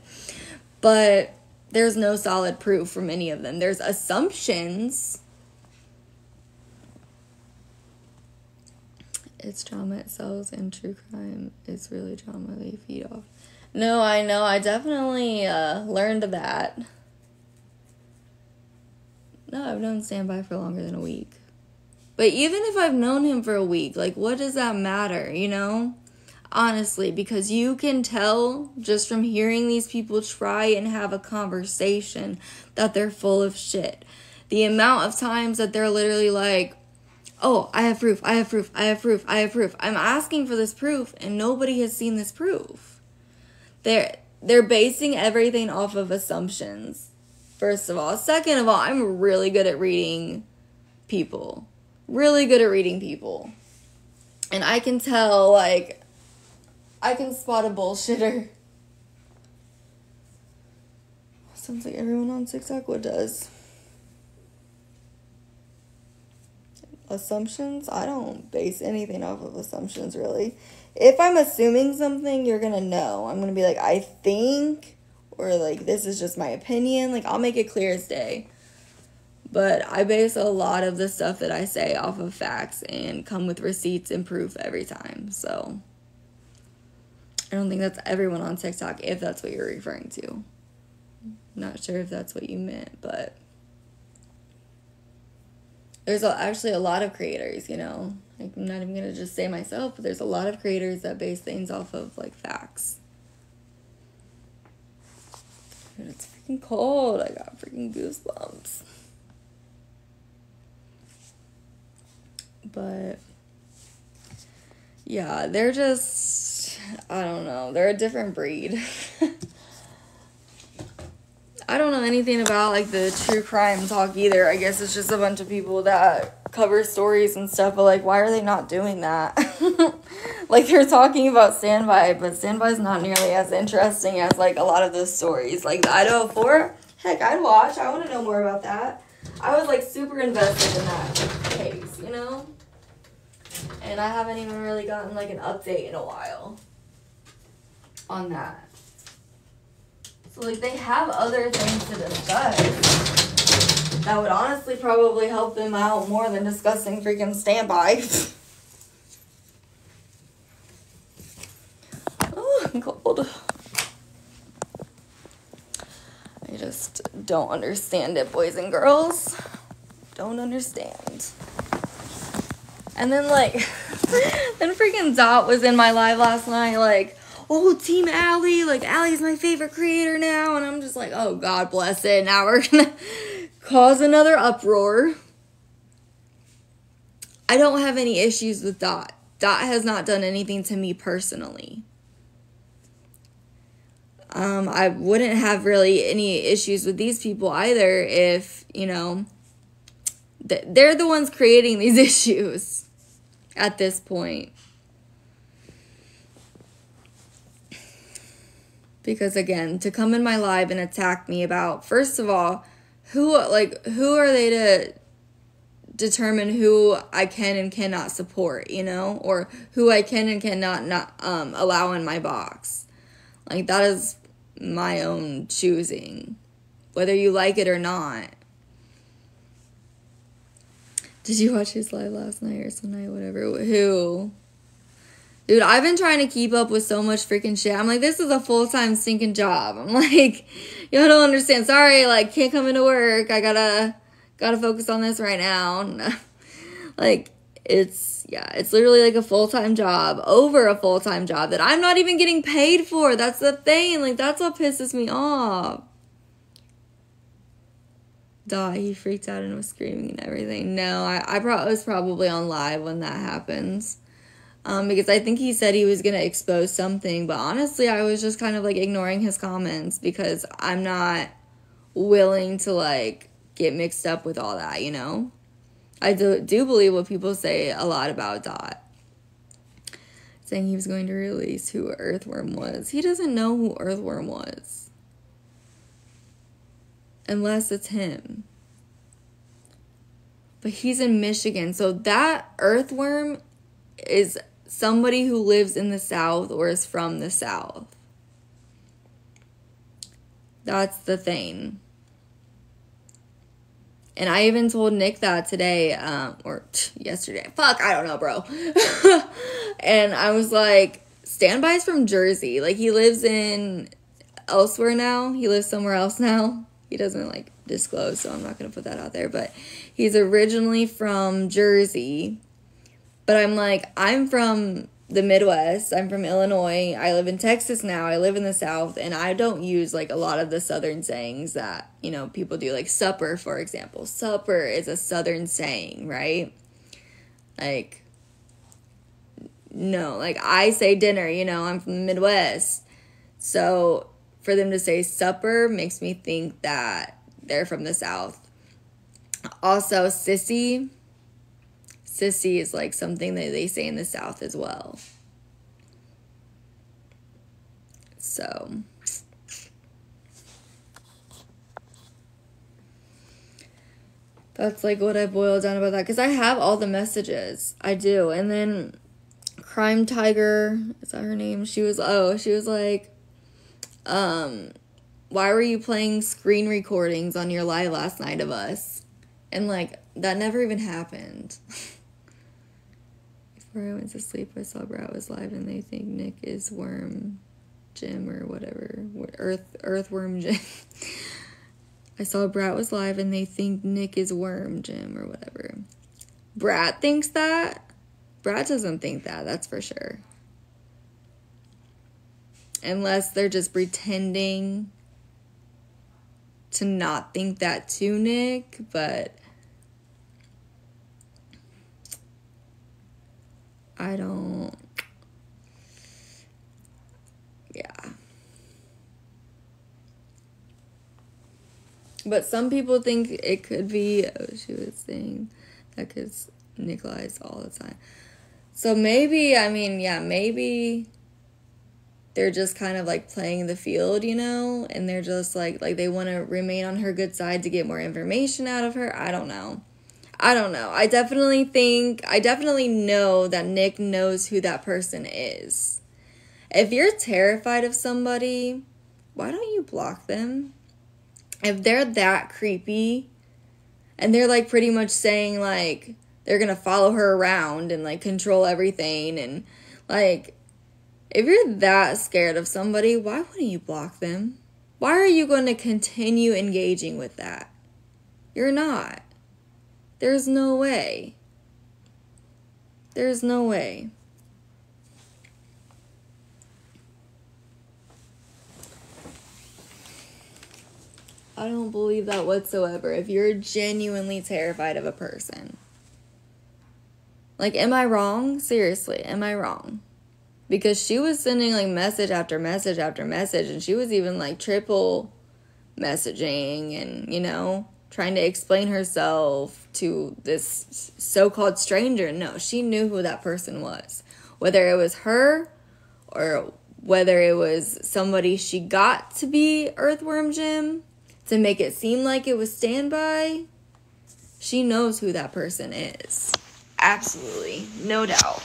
But there's no solid proof from any of them. There's assumptions. It's drama it sells, and true crime is really drama they feed off. No, I know. I definitely learned that. No, I've known Standby for longer than a week. But even if I've known him for a week, like, what does that matter, you know? Honestly, because you can tell just from hearing these people try and have a conversation that they're full of shit. The amount of times that they're literally like, oh, I have proof, I have proof, I have proof, I have proof. I'm asking for this proof, and nobody has seen this proof. They're basing everything off of assumptions. First of all. Second of all, I'm really good at reading people. Really good at reading people. And I can tell, like, I can spot a bullshitter. Sounds like everyone on TikTok does. Assumptions? I don't base anything off of assumptions, really. If I'm assuming something, you're gonna know. I'm gonna be like, I think... or, like, this is just my opinion. Like, I'll make it clear as day. But I base a lot of the stuff that I say off of facts and come with receipts and proof every time. So, I don't think that's everyone on TikTok, if that's what you're referring to. Not sure if that's what you meant, but there's actually a lot of creators, you know. Like, I'm not even going to just say myself, but there's a lot of creators that base things off of, like, facts. It's freaking cold. I got freaking goosebumps. But, yeah, they're just, I don't know. They're a different breed. I don't know anything about, like, the true crime talk either. I guess it's just a bunch of people that cover stories and stuff. But, like, why are they not doing that? Like, they're talking about Standby, but Standby's not nearly as interesting as, like, a lot of those stories. Like, the Idaho 4, heck, I'd watch. I want to know more about that. I was, like, super invested in that case, you know? And I haven't even really gotten, like, an update in a while on that. So, like, they have other things to discuss that would honestly probably help them out more than discussing freaking Standby. I'm cold. I just don't understand it, boys and girls. Don't understand. And then, like, then freaking Dot was in my live last night, like, oh, Team Allie, like, Allie's my favorite creator now. And I'm just like, oh, God bless it. Now we're gonna cause another uproar. I don't have any issues with Dot. Dot has not done anything to me personally. I wouldn't have really any issues with these people either if, you know, they're the ones creating these issues at this point. Because, again, to come in my live and attack me about, first of all, who are they to determine who I can and cannot support, you know? Or who I can and cannot allow in my box. Like, that is my own choosing, whether you like it or not. Did you watch his live last night or some night, whatever? Who? Dude, I've been trying to keep up with so much freaking shit. I'm like, this is a full-time stinking job. I'm like, y'all don't understand. Sorry, like, can't come into work. I gotta focus on this right now. Like, it's literally like a full-time job, over a full-time job that I'm not even getting paid for. That's the thing. Like, that's what pisses me off. He freaked out and was screaming and everything. No, I was probably on live when that happens. Because I think he said he was going to expose something. But honestly, I was just kind of, like, ignoring his comments because I'm not willing to, like, get mixed up with all that, you know? I do believe what people say a lot about Dot. Saying he was going to release who Earthworm was. He doesn't know who Earthworm was. Unless it's him. But he's in Michigan. So that Earthworm is somebody who lives in the South or is from the South. That's the thing. And I even told Nick that today, or yesterday. Fuck, I don't know, bro. And I was like, Standby's from Jersey. Like, he lives in elsewhere now. He lives somewhere else now. He doesn't, like, disclose, so I'm not going to put that out there. But he's originally from Jersey. But I'm like, I'm from the Midwest. I'm from Illinois. I live in Texas now. I live in the South. And I don't use, like, a lot of the Southern sayings that, you know, people do. Like, supper, for example. Supper is a Southern saying, right? Like, no. Like, I say dinner, you know. I'm from the Midwest. So for them to say supper makes me think that they're from the South. Also, sissy. Sissy is like something that they say in the South as well. So that's like what I boiled down about that. Because I have all the messages. I do. And then Crime Tiger, is that her name? She was like, why were you playing screen recordings on your live last night of us? And like, that never even happened. Before I went to sleep, I saw Brat was live and they think Nick is Worm Jim or whatever. Earthworm Jim. I saw Brat was live and they think Nick is Worm Jim or whatever. Brat thinks that? Brat doesn't think that, that's for sure. Unless they're just pretending to not think that to Nick, but I don't, yeah. But some people think it could be, she was saying that because Nick lies all the time. So maybe, I mean, yeah, maybe they're just kind of like playing the field, you know, and they're just like they want to remain on her good side to get more information out of her. I don't know. I definitely know that Nick knows who that person is. If you're terrified of somebody, why don't you block them? If they're that creepy and they're like pretty much saying like they're going to follow her around and like control everything and like, if you're that scared of somebody, why wouldn't you block them? Why are you going to continue engaging with that? You're not. There's no way. There's no way. I don't believe that whatsoever. If you're genuinely terrified of a person. Like, am I wrong? Seriously, am I wrong? Because she was sending, like, message after message after message. And she was even, like, triple messaging and, you know, trying to explain herself to this so-called stranger. No, she knew who that person was. Whether it was her or whether it was somebody she got to be Earthworm Jim to make it seem like it was Standby, she knows who that person is. Absolutely. No doubt.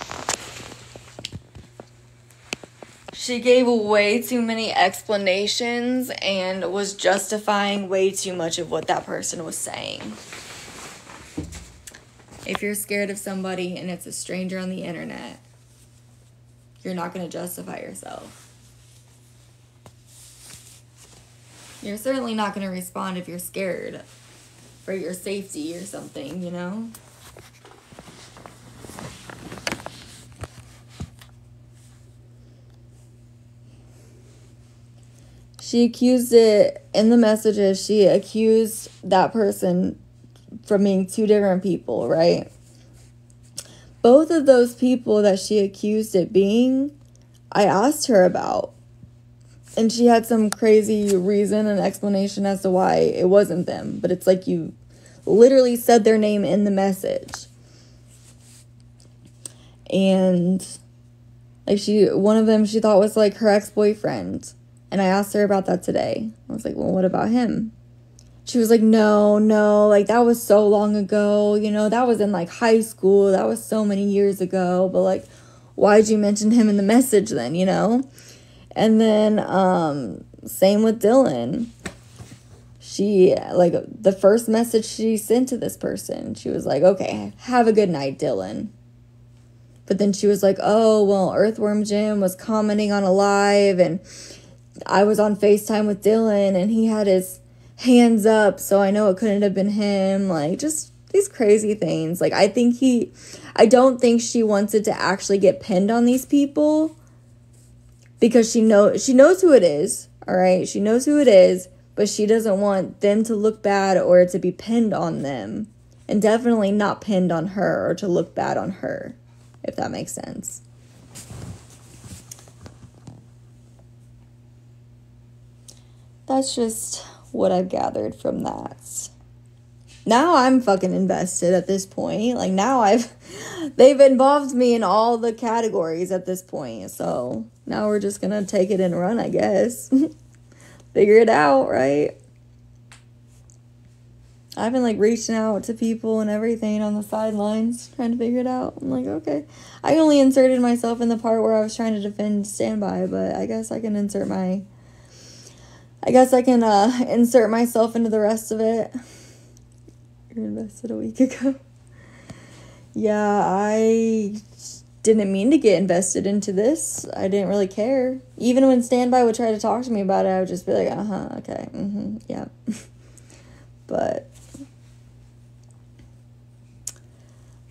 She gave way too many explanations and was justifying way too much of what that person was saying. If you're scared of somebody and it's a stranger on the internet, you're not going to justify yourself. You're certainly not going to respond if you're scared for your safety or something, you know? she accused it in the messages. She accused that person from being two different people, right? Both of those people that she accused it being, I asked her about. And she had some crazy reason and explanation as to why it wasn't them. But it's like you literally said their name in the message. And like one of them she thought was like her ex-boyfriend. And I asked her about that today. I was like, well, what about him? She was like, no, like that was so long ago. You know, that was in like high school. That was so many years ago. But like, why'd you mention him in the message then, you know? And then same with Dylan. She, like, the first message she sent to this person, she was like, okay, have a good night, Dylan. But then she was like, oh, well, Earthworm Jim was commenting on a live, and I was on FaceTime with Dylan, and he had his hands up, so I know it couldn't have been him. Like, just these crazy things. Like, I don't think she wants it to actually get pinned on these people, because she knows who it is, all right? She knows who it is, but she doesn't want them to look bad or to be pinned on them, and definitely not pinned on her or to look bad on her, if that makes sense. That's just what I've gathered from that. Now I'm fucking invested at this point. Like, now they've involved me in all the categories at this point. So now we're just gonna take it and run, I guess. Figure it out, right? I've been like reaching out to people and everything on the sidelines, trying to figure it out. I'm like, okay. I only inserted myself in the part where I was trying to defend Standby, but I guess I can insert myself into the rest of it. You're invested a week ago. Yeah, I didn't mean to get invested into this. I didn't really care. Even when Standby would try to talk to me about it, I would just be like, okay, yeah. But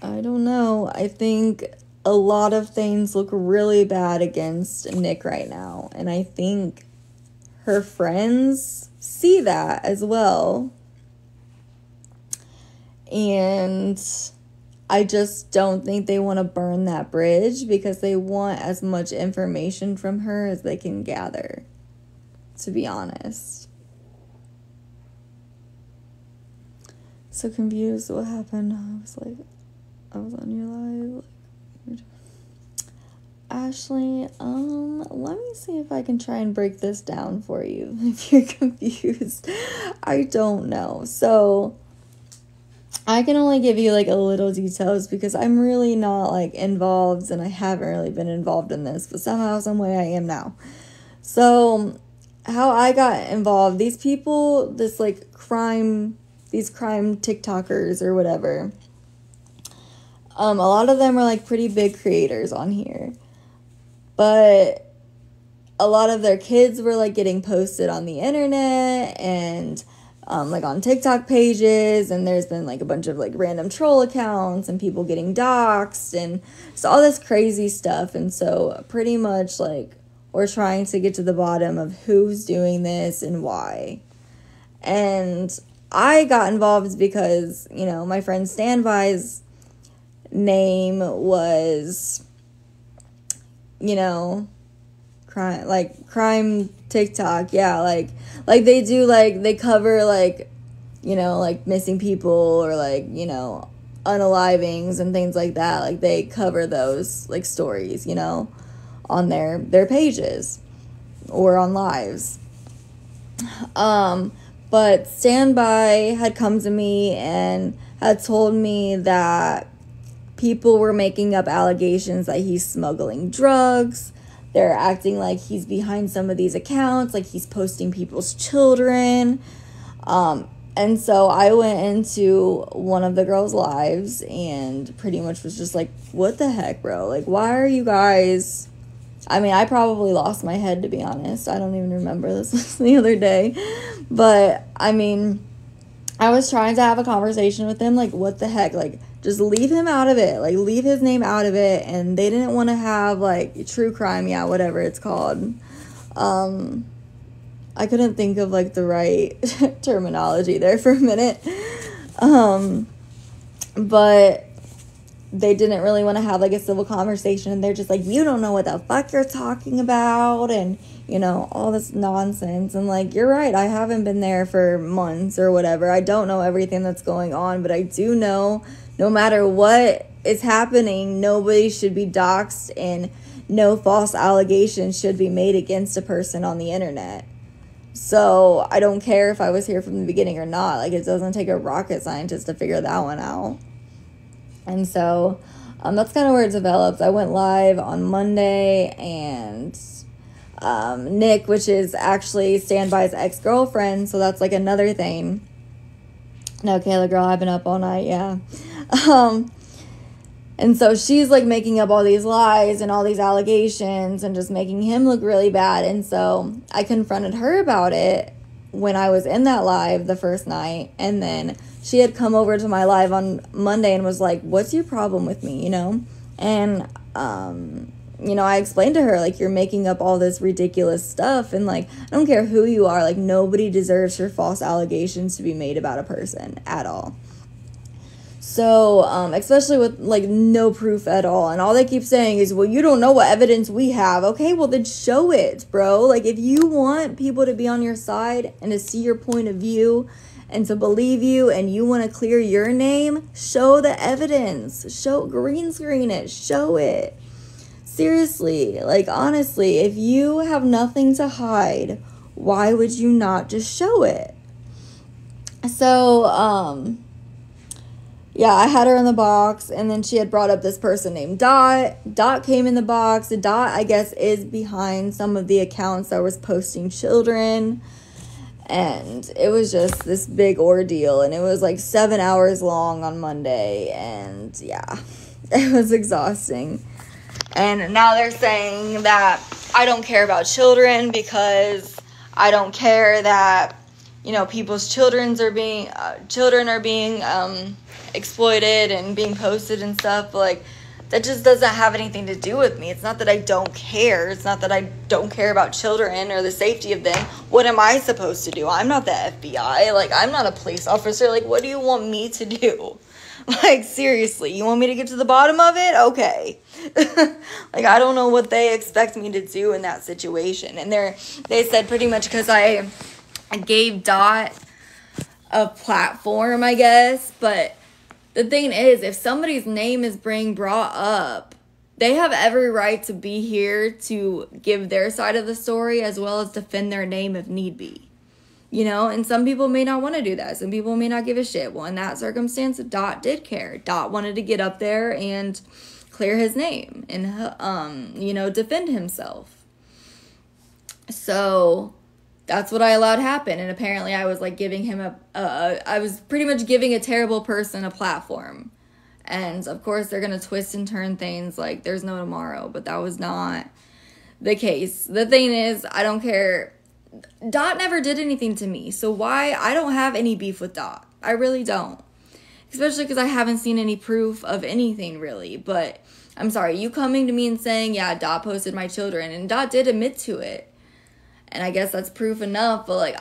I don't know. I think a lot of things look really bad against Nick right now. And I think her friends see that as well. And I just don't think they want to burn that bridge, because they want as much information from her as they can gather, to be honest. So confused what happened. I was on your live. Ashley, let me see if I can try and break this down for you if you're confused. I don't know. So I can only give you like a little details because I'm really not like involved, and I haven't really been involved in this, but somehow, some way I am now. So how I got involved, these people, these crime TikTokers or whatever, a lot of them are like pretty big creators on here, but a lot of their kids were like getting posted on the internet and like on TikTok pages, and there's been like a bunch of like random troll accounts and people getting doxxed and so all this crazy stuff. And so pretty much like we're trying to get to the bottom of who's doing this and why. And I got involved because, you know, my friend Standby's name was, you know, crime TikTok. Yeah, like they do, like they cover like, you know, like missing people or like, you know, unalivings and things like that. Like they cover those like stories, you know, on their pages or on lives. But Standby had come to me and had told me that people were making up allegations that he's smuggling drugs. They're acting like he's behind some of these accounts, like he's posting people's children. And so I went into one of the girls' lives and pretty much was just like, what the heck, bro? Like, why are you guys... I mean, I probably lost my head, to be honest. I don't even remember. This was the other day. But, I mean, I was trying to have a conversation with him. Like, what the heck? Like, just leave him out of it. Like, leave his name out of it. And they didn't want to have, like, true crime. Yeah, whatever it's called. I couldn't think of, like, the right terminology there for a minute. But they didn't really want to have, like, a civil conversation. And they're just like, you don't know what the fuck you're talking about. And, you know, all this nonsense. And, like, you're right. I haven't been there for months or whatever. I don't know everything that's going on. But I do know no matter what is happening, nobody should be doxxed and no false allegations should be made against a person on the internet. So I don't care if I was here from the beginning or not. Like, it doesn't take a rocket scientist to figure that one out. And so that's kind of where it developed. I went live on Monday, and Nick, which is actually Standby's ex-girlfriend, so that's like another thing. No, Kayla, girl, I've been up all night, yeah. And so she's, like, making up all these lies and all these allegations and just making him look really bad. And so I confronted her about it when I was in that live the first night. And then she had come over to my live on Monday and was like, what's your problem with me, you know? And, you know, I explained to her, like, you're making up all this ridiculous stuff. And, like, I don't care who you are. Like, nobody deserves for false allegations to be made about a person at all. So, especially with, like, no proof at all. And all they keep saying is, well, you don't know what evidence we have. Okay, well, then show it, bro. Like, if you want people to be on your side and to see your point of view and to believe you and you want to clear your name, show the evidence. Show, green screen it. Show it. Seriously, like, honestly, if you have nothing to hide, why would you not just show it? So, yeah, I had her in the box, and then she had brought up this person named Dot. Dot came in the box. Dot, I guess, is behind some of the accounts that was posting children, and it was just this big ordeal, and it was like 7 hours long on Monday, and yeah, it was exhausting. And now they're saying that I don't care about children because I don't care that, you know, people's children are being exploited and being posted and stuff. Like, that just doesn't have anything to do with me. It's not that I don't care. It's not that I don't care about children or the safety of them. What am I supposed to do? I'm not the FBI. Like, I'm not a police officer. Like, what do you want me to do? Like, seriously, you want me to get to the bottom of it? Okay. Like, I don't know what they expect me to do in that situation. And they said pretty much because I gave Dot a platform, I guess. But the thing is, if somebody's name is being brought up, they have every right to be here to give their side of the story as well as defend their name if need be. You know, and some people may not want to do that. Some people may not give a shit. Well, in that circumstance, Dot did care. Dot wanted to get up there and clear his name and, you know, defend himself. So that's what I allowed happen. And apparently I was like giving him I was pretty much giving a terrible person a platform. And of course they're going to twist and turn things like there's no tomorrow. But that was not the case. The thing is, I don't care. Dot never did anything to me. So why? I don't have any beef with Dot. I really don't. Especially because I haven't seen any proof of anything really. But I'm sorry, you coming to me and saying, yeah, Dot posted my children. And Dot did admit to it. And I guess that's proof enough. But like,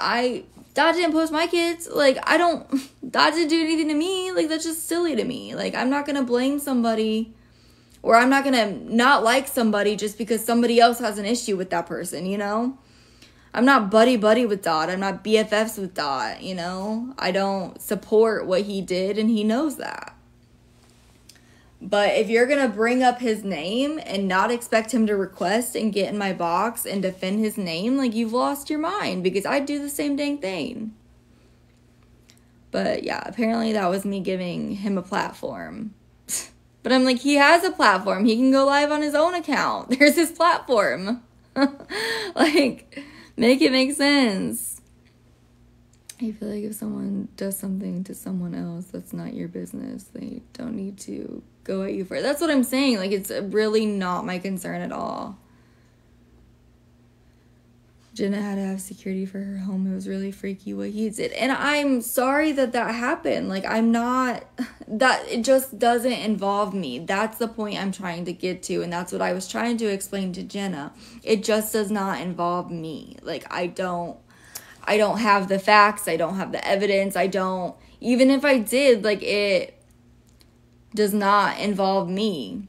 Dot didn't post my kids. Like, Dot didn't do anything to me. Like, that's just silly to me. Like, I'm not going to blame somebody. Or I'm not going to not like somebody just because somebody else has an issue with that person, you know? I'm not buddy-buddy with Dot. I'm not BFFs with Dot, you know? I don't support what he did, and he knows that. But if you're going to bring up his name and not expect him to request and get in my box and defend his name, like, you've lost your mind, because I'd do the same dang thing. But, yeah, apparently that was me giving him a platform. But I'm like, he has a platform. He can go live on his own account. There's his platform. Like, make it make sense. I feel like if someone does something to someone else that's not your business, they don't need to go at you for it. That's what I'm saying. Like, it's really not my concern at all. Jenna had to have security for her home. It was really freaky what he did. And I'm sorry that happened. Like, it just doesn't involve me. That's the point I'm trying to get to. And that's what I was trying to explain to Jenna. It just does not involve me. Like, I don't I don't have the facts. I don't have the evidence. Even if I did, like, it does not involve me.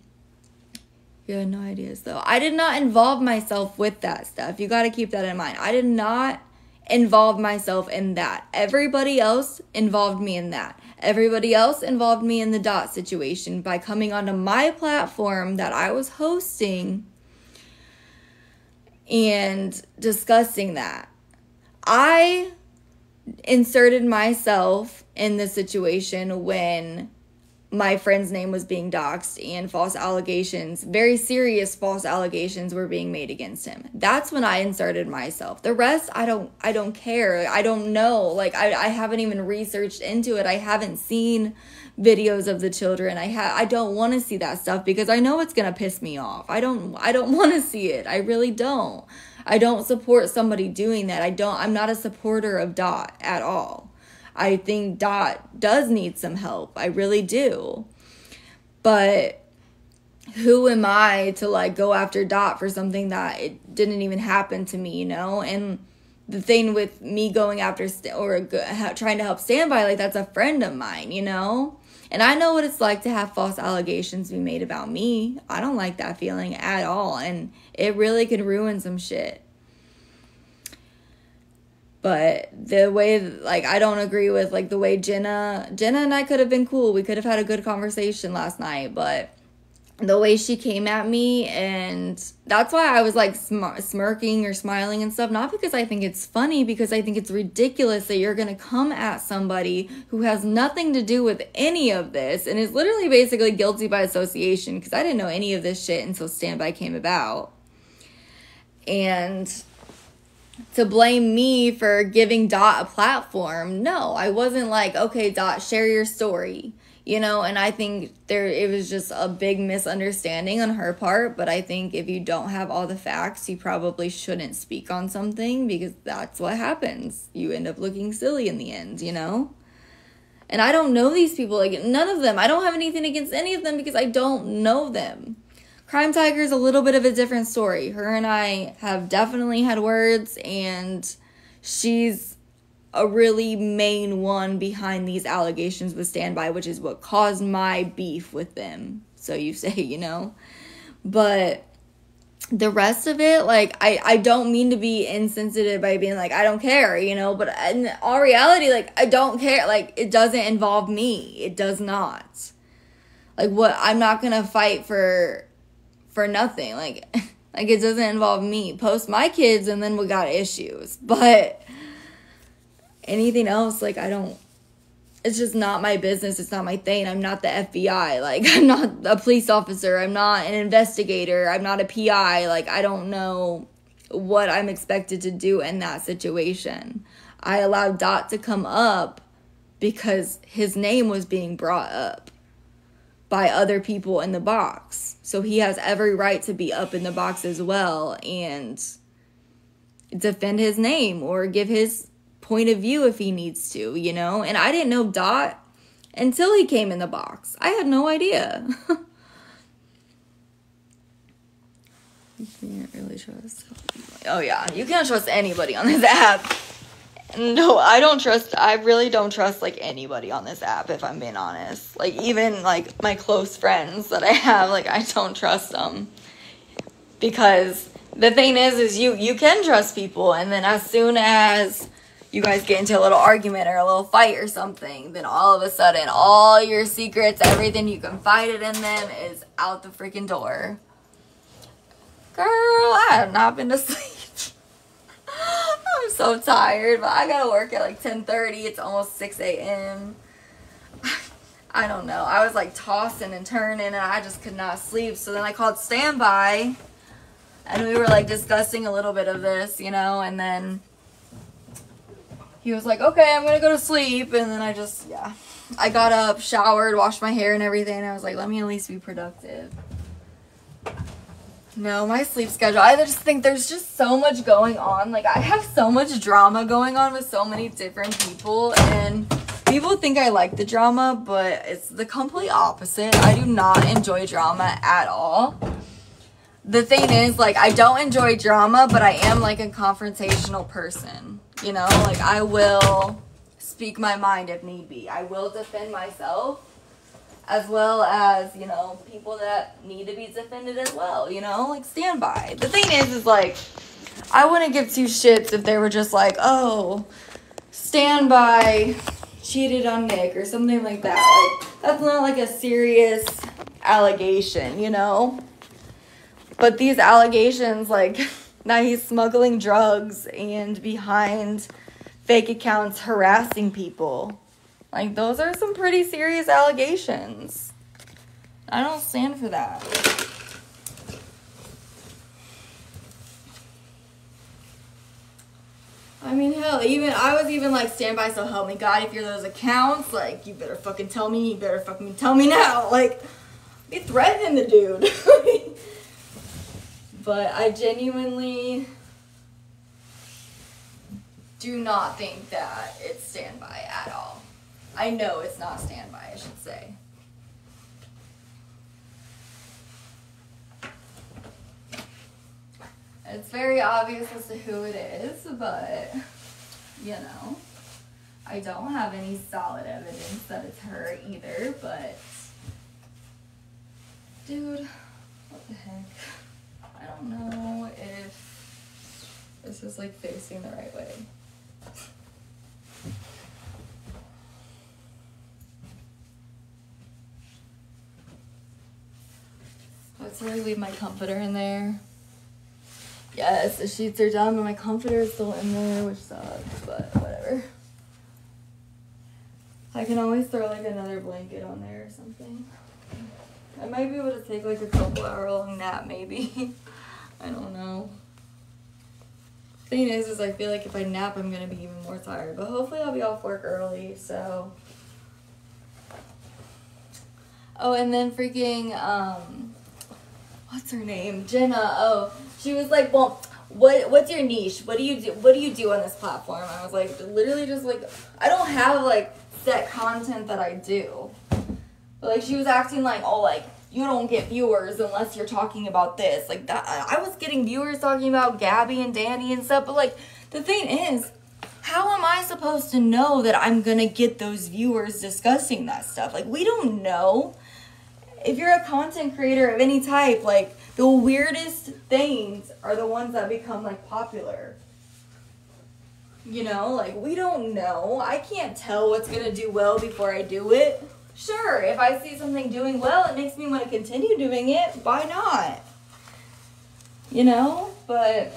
You had no ideas, though. I did not involve myself with that stuff. You got to keep that in mind. I did not involve myself in that. Everybody else involved me in that. Everybody else involved me in the Dot situation by coming onto my platform that I was hosting and discussing that. I inserted myself in the situation when my friend's name was being doxxed and false allegations, very serious false allegations were being made against him. That's when I inserted myself. The rest, I don't care. I don't know. Like, I haven't even researched into it. I haven't seen videos of the children. I don't want to see that stuff because I know it's going to piss me off. I don't want to see it. I really don't. I don't support somebody doing that. I'm not a supporter of Dot at all. I think Dot does need some help. I really do. But who am I to, like, go after Dot for something that it didn't even happen to me, you know? And the thing with me going after trying to help Standby, like, that's a friend of mine, you know? And I know what it's like to have false allegations be made about me. I don't like that feeling at all. And it really can ruin some shit. But the way, like, I don't agree with, like, the way Jenna and I could have been cool. We could have had a good conversation last night. But the way she came at me, and that's why I was, like, smirking or smiling and stuff. Not because I think it's funny, because I think it's ridiculous that you're going to come at somebody who has nothing to do with any of this. And is literally basically guilty by association, because I didn't know any of this shit until Standby came about. And to blame me for giving Dot a platform, no, I wasn't like, okay, Dot, share your story, you know. And I think it was just a big misunderstanding on her part. But I think if you don't have all the facts, you probably shouldn't speak on something, because that's what happens. You end up looking silly in the end, you know. And I don't know these people, like, none of them. I don't have anything against any of them because I don't know them. Crime Tiger is a little bit of a different story. Her and I have definitely had words, and she's a really main one behind these allegations with Standby, which is what caused my beef with them. So you say, you know. But the rest of it, like, I don't mean to be insensitive by being like, I don't care, you know. But in all reality, like, I don't care. Like, it doesn't involve me. It does not. Like, what? I'm not going to fight for nothing. Like it doesn't involve me. Post my kids and then we got issues. But anything else, like, it's just not my business. It's not my thing. I'm not the FBI. Like, I'm not a police officer. I'm not an investigator. I'm not a PI. Like, I don't know what I'm expected to do in that situation. I allowed Dot to come up because his name was being brought up by other people in the box. So he has every right to be up in the box as well and defend his name or give his point of view if he needs to, you know? And I didn't know Dot until he came in the box. I had no idea. You can't really trust. Oh yeah, you can't trust anybody on this app. No, I really don't trust, like, anybody on this app, if I'm being honest. Like, even, like, my close friends that I have, like, I don't trust them. Because the thing is you can trust people, and then as soon as you guys get into a little argument or a little fight or something, then all of a sudden, all your secrets, everything you confided in them is out the freaking door. Girl, I have not been to sleep. I'm so tired, but I gotta work at like 10:30. It's almost 6 a.m. I don't know. I was like tossing and turning, and I just could not sleep. So then I called Standby, and we were like discussing a little bit of this, you know, and then he was like, okay, I'm gonna go to sleep. And then I got up, showered, washed my hair and everything. And I was like, let me at least be productive. No, my sleep schedule, I just think there's just so much going on. Like, I have so much drama going on with so many different people, and people think I like the drama, but it's the complete opposite. I do not enjoy drama at all. the thing is, like, I don't enjoy drama, but I am, like, a confrontational person. You know, like, I will speak my mind if need be. I will defend myself, as well as, you know, people that need to be defended as well, you know, like, stand by. The thing is, like, I wouldn't give two shits if they were just like, oh, stand by cheated on Nick or something like that. Like, that's not, like, a serious allegation, you know? But these allegations, like, now he's smuggling drugs and behind fake accounts harassing people. Like, those are some pretty serious allegations. I don't stand for that. I mean, hell, I was even like, stand by, so help me God, if you're those accounts, like, you better fucking tell me, you better fucking tell me now. Like, be threatening the dude. But I genuinely do not think that it's standby at all. I know it's not standby, I should say. It's very obvious as to who it is, but, you know, I don't have any solid evidence that it's her either, but, dude, what the heck? I don't know if this is, like, facing the right way. Let's really leave my comforter in there. Yes, the sheets are done, but my comforter is still in there, which sucks, but whatever. I can always throw, like, another blanket on there or something. I might be able to take, like, a couple hour long nap, maybe. I don't know. Thing is I feel like if I nap, I'm gonna be even more tired. But hopefully I'll be off work early, so. Oh, and then freaking, what's her name? Jenna. Oh, she was like, well, what's your niche? What do you do on this platform? I was like, literally just like, I don't have like set content that I do. But like, she was acting like, oh, like, you don't get viewers unless you're talking about this. Like, that, I was getting viewers talking about Gabby and Danny and stuff, but like, the thing is, how am I supposed to know that I'm gonna get those viewers discussing that stuff? Like, we don't know. If you're a content creator of any type, like, the weirdest things are the ones that become, like, popular. You know, like, we don't know. I can't tell what's gonna do well before I do it. Sure, if I see something doing well, it makes me want to continue doing it. Why not? You know? But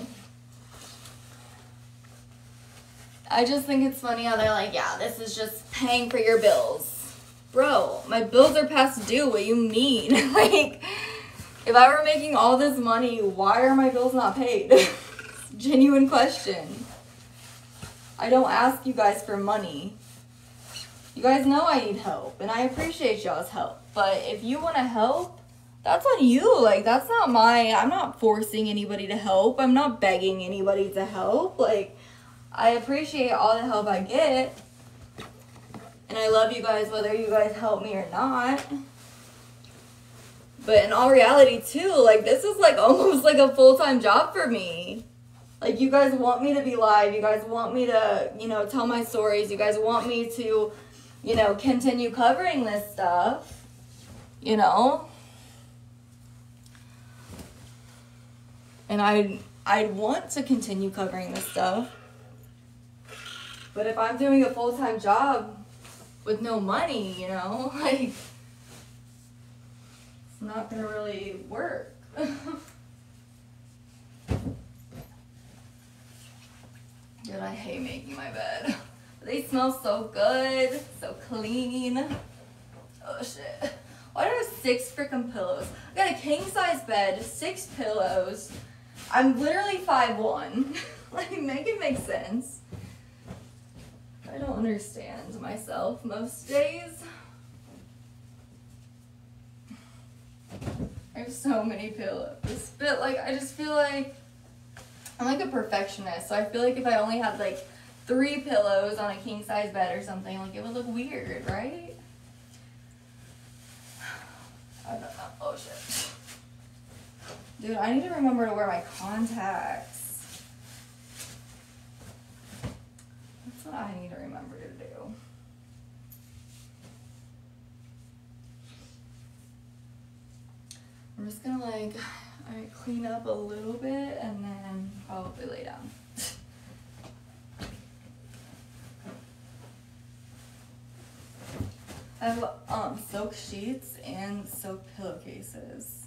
I just think it's funny how they're like, yeah, this is just paying for your bills. Bro, my bills are past due. What do you mean? Like, if I were making all this money, why are my bills not paid? Genuine question. I don't ask you guys for money. You guys know I need help, and I appreciate y'all's help. But if you want to help, that's on you. Like, that's not I'm not forcing anybody to help. I'm not begging anybody to help. Like, I appreciate all the help I get. And I love you guys whether you guys help me or not. But in all reality, too, like, this is, like, almost like a full-time job for me. Like, you guys want me to be live. You guys want me to, you know, tell my stories. You guys want me to, you know, continue covering this stuff, you know? And I'd want to continue covering this stuff. But if I'm doing a full-time job with no money, you know, like, it's not gonna really work. Dude, I hate making my bed. They smell so good, so clean. Oh shit. Why do I have 6 freaking pillows? I got a king-size bed, 6 pillows. I'm literally 5'1". Like, make it make sense. I don't understand myself most days. I have so many pillows. But, like, I just feel like I'm like a perfectionist. So I feel like if I only had, like, 3 pillows on a king-size bed or something, like, it would look weird, right? I don't know. Oh, shit. Dude, I need to remember to wear my contacts. That's what I need to remember to do. I'm just gonna like, alright, clean up a little bit and then probably lay down. I have silk sheets and silk pillowcases.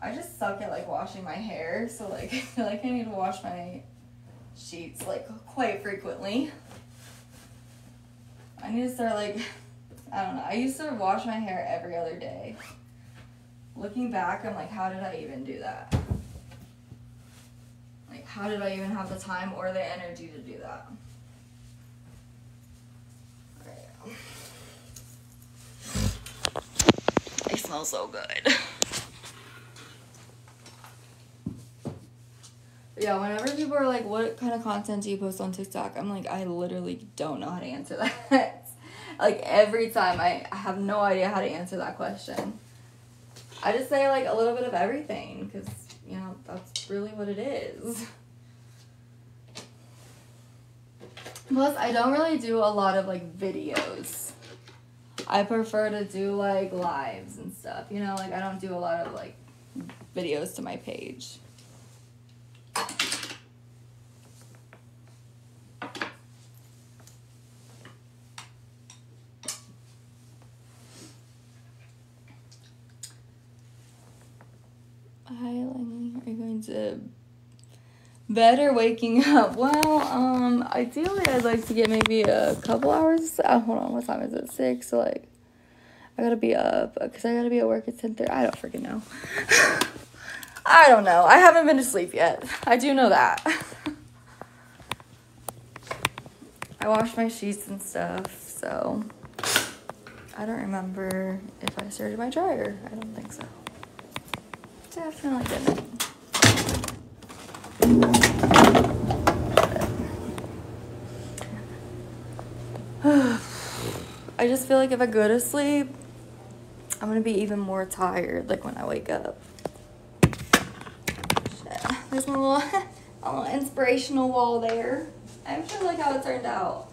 I just suck at like washing my hair, so like I feel like I need to wash my sheets like quite frequently. I need to start like, I don't know, I used to wash my hair every other day. Looking back, I'm like, how did I even do that? Like, how did I even have the time or the energy to do that? Alright. They smell so good. Yeah, whenever people are like, what kind of content do you post on TikTok? I'm like, I literally don't know how to answer that. Like, every time I have no idea how to answer that question. I just say, like, a little bit of everything, because, you know, that's really what it is. Plus, I don't really do a lot of, like, videos. I prefer to do, like, lives and stuff, you know? Like, I don't do a lot of, like, videos to my page. Hi, Lenny. Are you going to bed or waking up? Well, ideally I'd like to get maybe a couple hours. Hold on, what time is it? 6? So, like, I gotta be up because I gotta be at work at 10:30. I don't freaking know. I don't know. I haven't been to sleep yet. I do know that. I washed my sheets and stuff, so I don't remember if I started my dryer. I don't think so. Definitely didn't. I just feel like if I go to sleep, I'm gonna be even more tired, like when I wake up. Shit. There's my little inspirational wall there. I actually like how it turned out.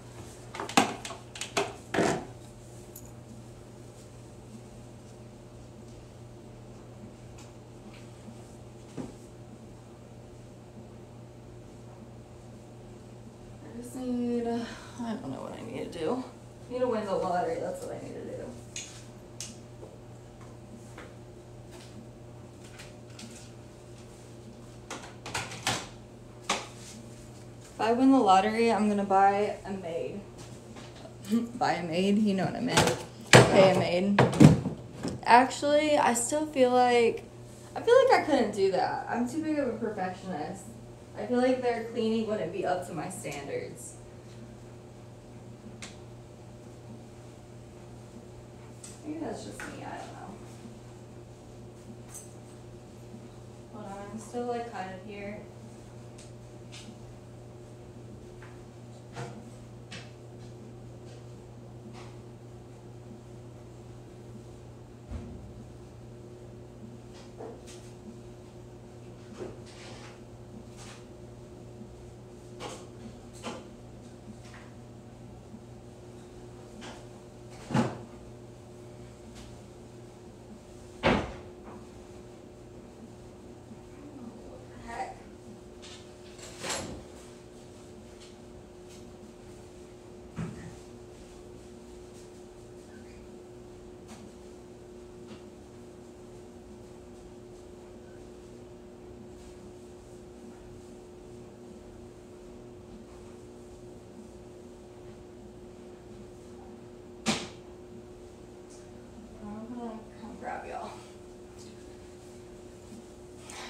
I don't know what I need to do. I need to win the lottery, that's what I need to do. If I win the lottery, I'm gonna buy a maid. Buy a maid? You know what I meant. Pay a maid. Actually, I still feel like I couldn't do that. I'm too big of a perfectionist. I feel like their cleaning wouldn't be up to my standards. Maybe that's just me, I don't know. Hold on, I'm still like kind of here.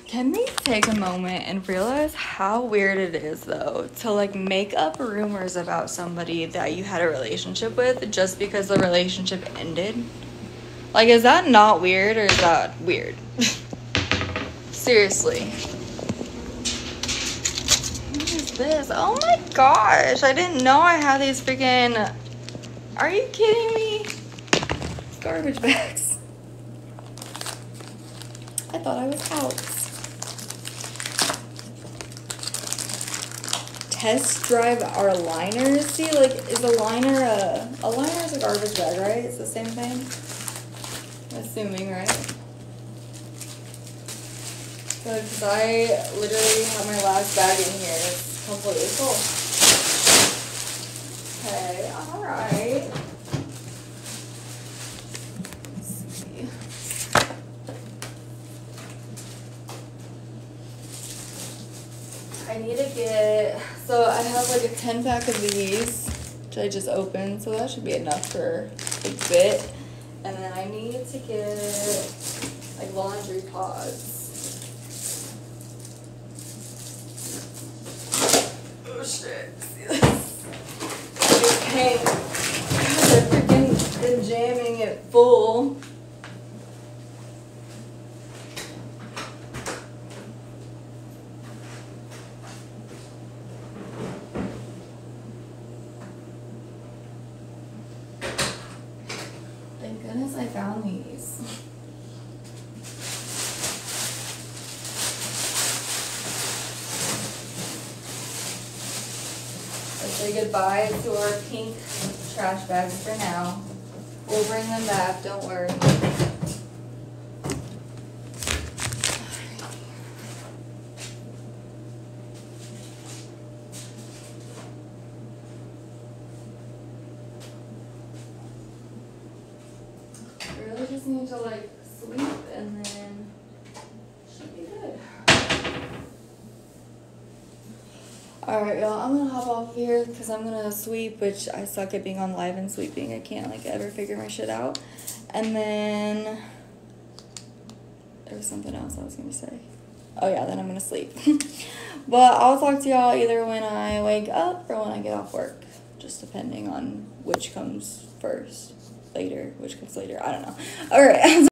Can we take a moment and realize how weird it is, though, to, like, make up rumors about somebody that you had a relationship with just because the relationship ended? Like, is that not weird, or is that weird? Seriously. What is this? Oh my gosh, I didn't know I had these freaking... Are you kidding me? Garbage bags. I thought I was out. Test drive our liners. See, like, is a liner a liner is a garbage bag, right? It's the same thing? Assuming, right? Because I literally have my last bag in here. It's completely full. Okay, alright. Let's see. I need to get, so I have like a 10-pack of these, which I just opened, so that should be enough for a bit. And then I need to get like laundry pods. Oh shit, see this? It's pink. God, I've freaking been jamming it full. Thank goodness I found these. Let's say goodbye to our pink trash bags for now. We'll bring them back, don't worry. Really just need to like sweep and then should be good. Alright, y'all, I'm gonna hop off here because I'm gonna sweep, which I suck at being on live and sweeping. I can't like ever figure my shit out. And then there was something else I was gonna say. Oh yeah, then I'm gonna sleep. But I'll talk to y'all either when I wake up or when I get off work. Just depending on which comes first. Later, which comes later. I don't know. Alright.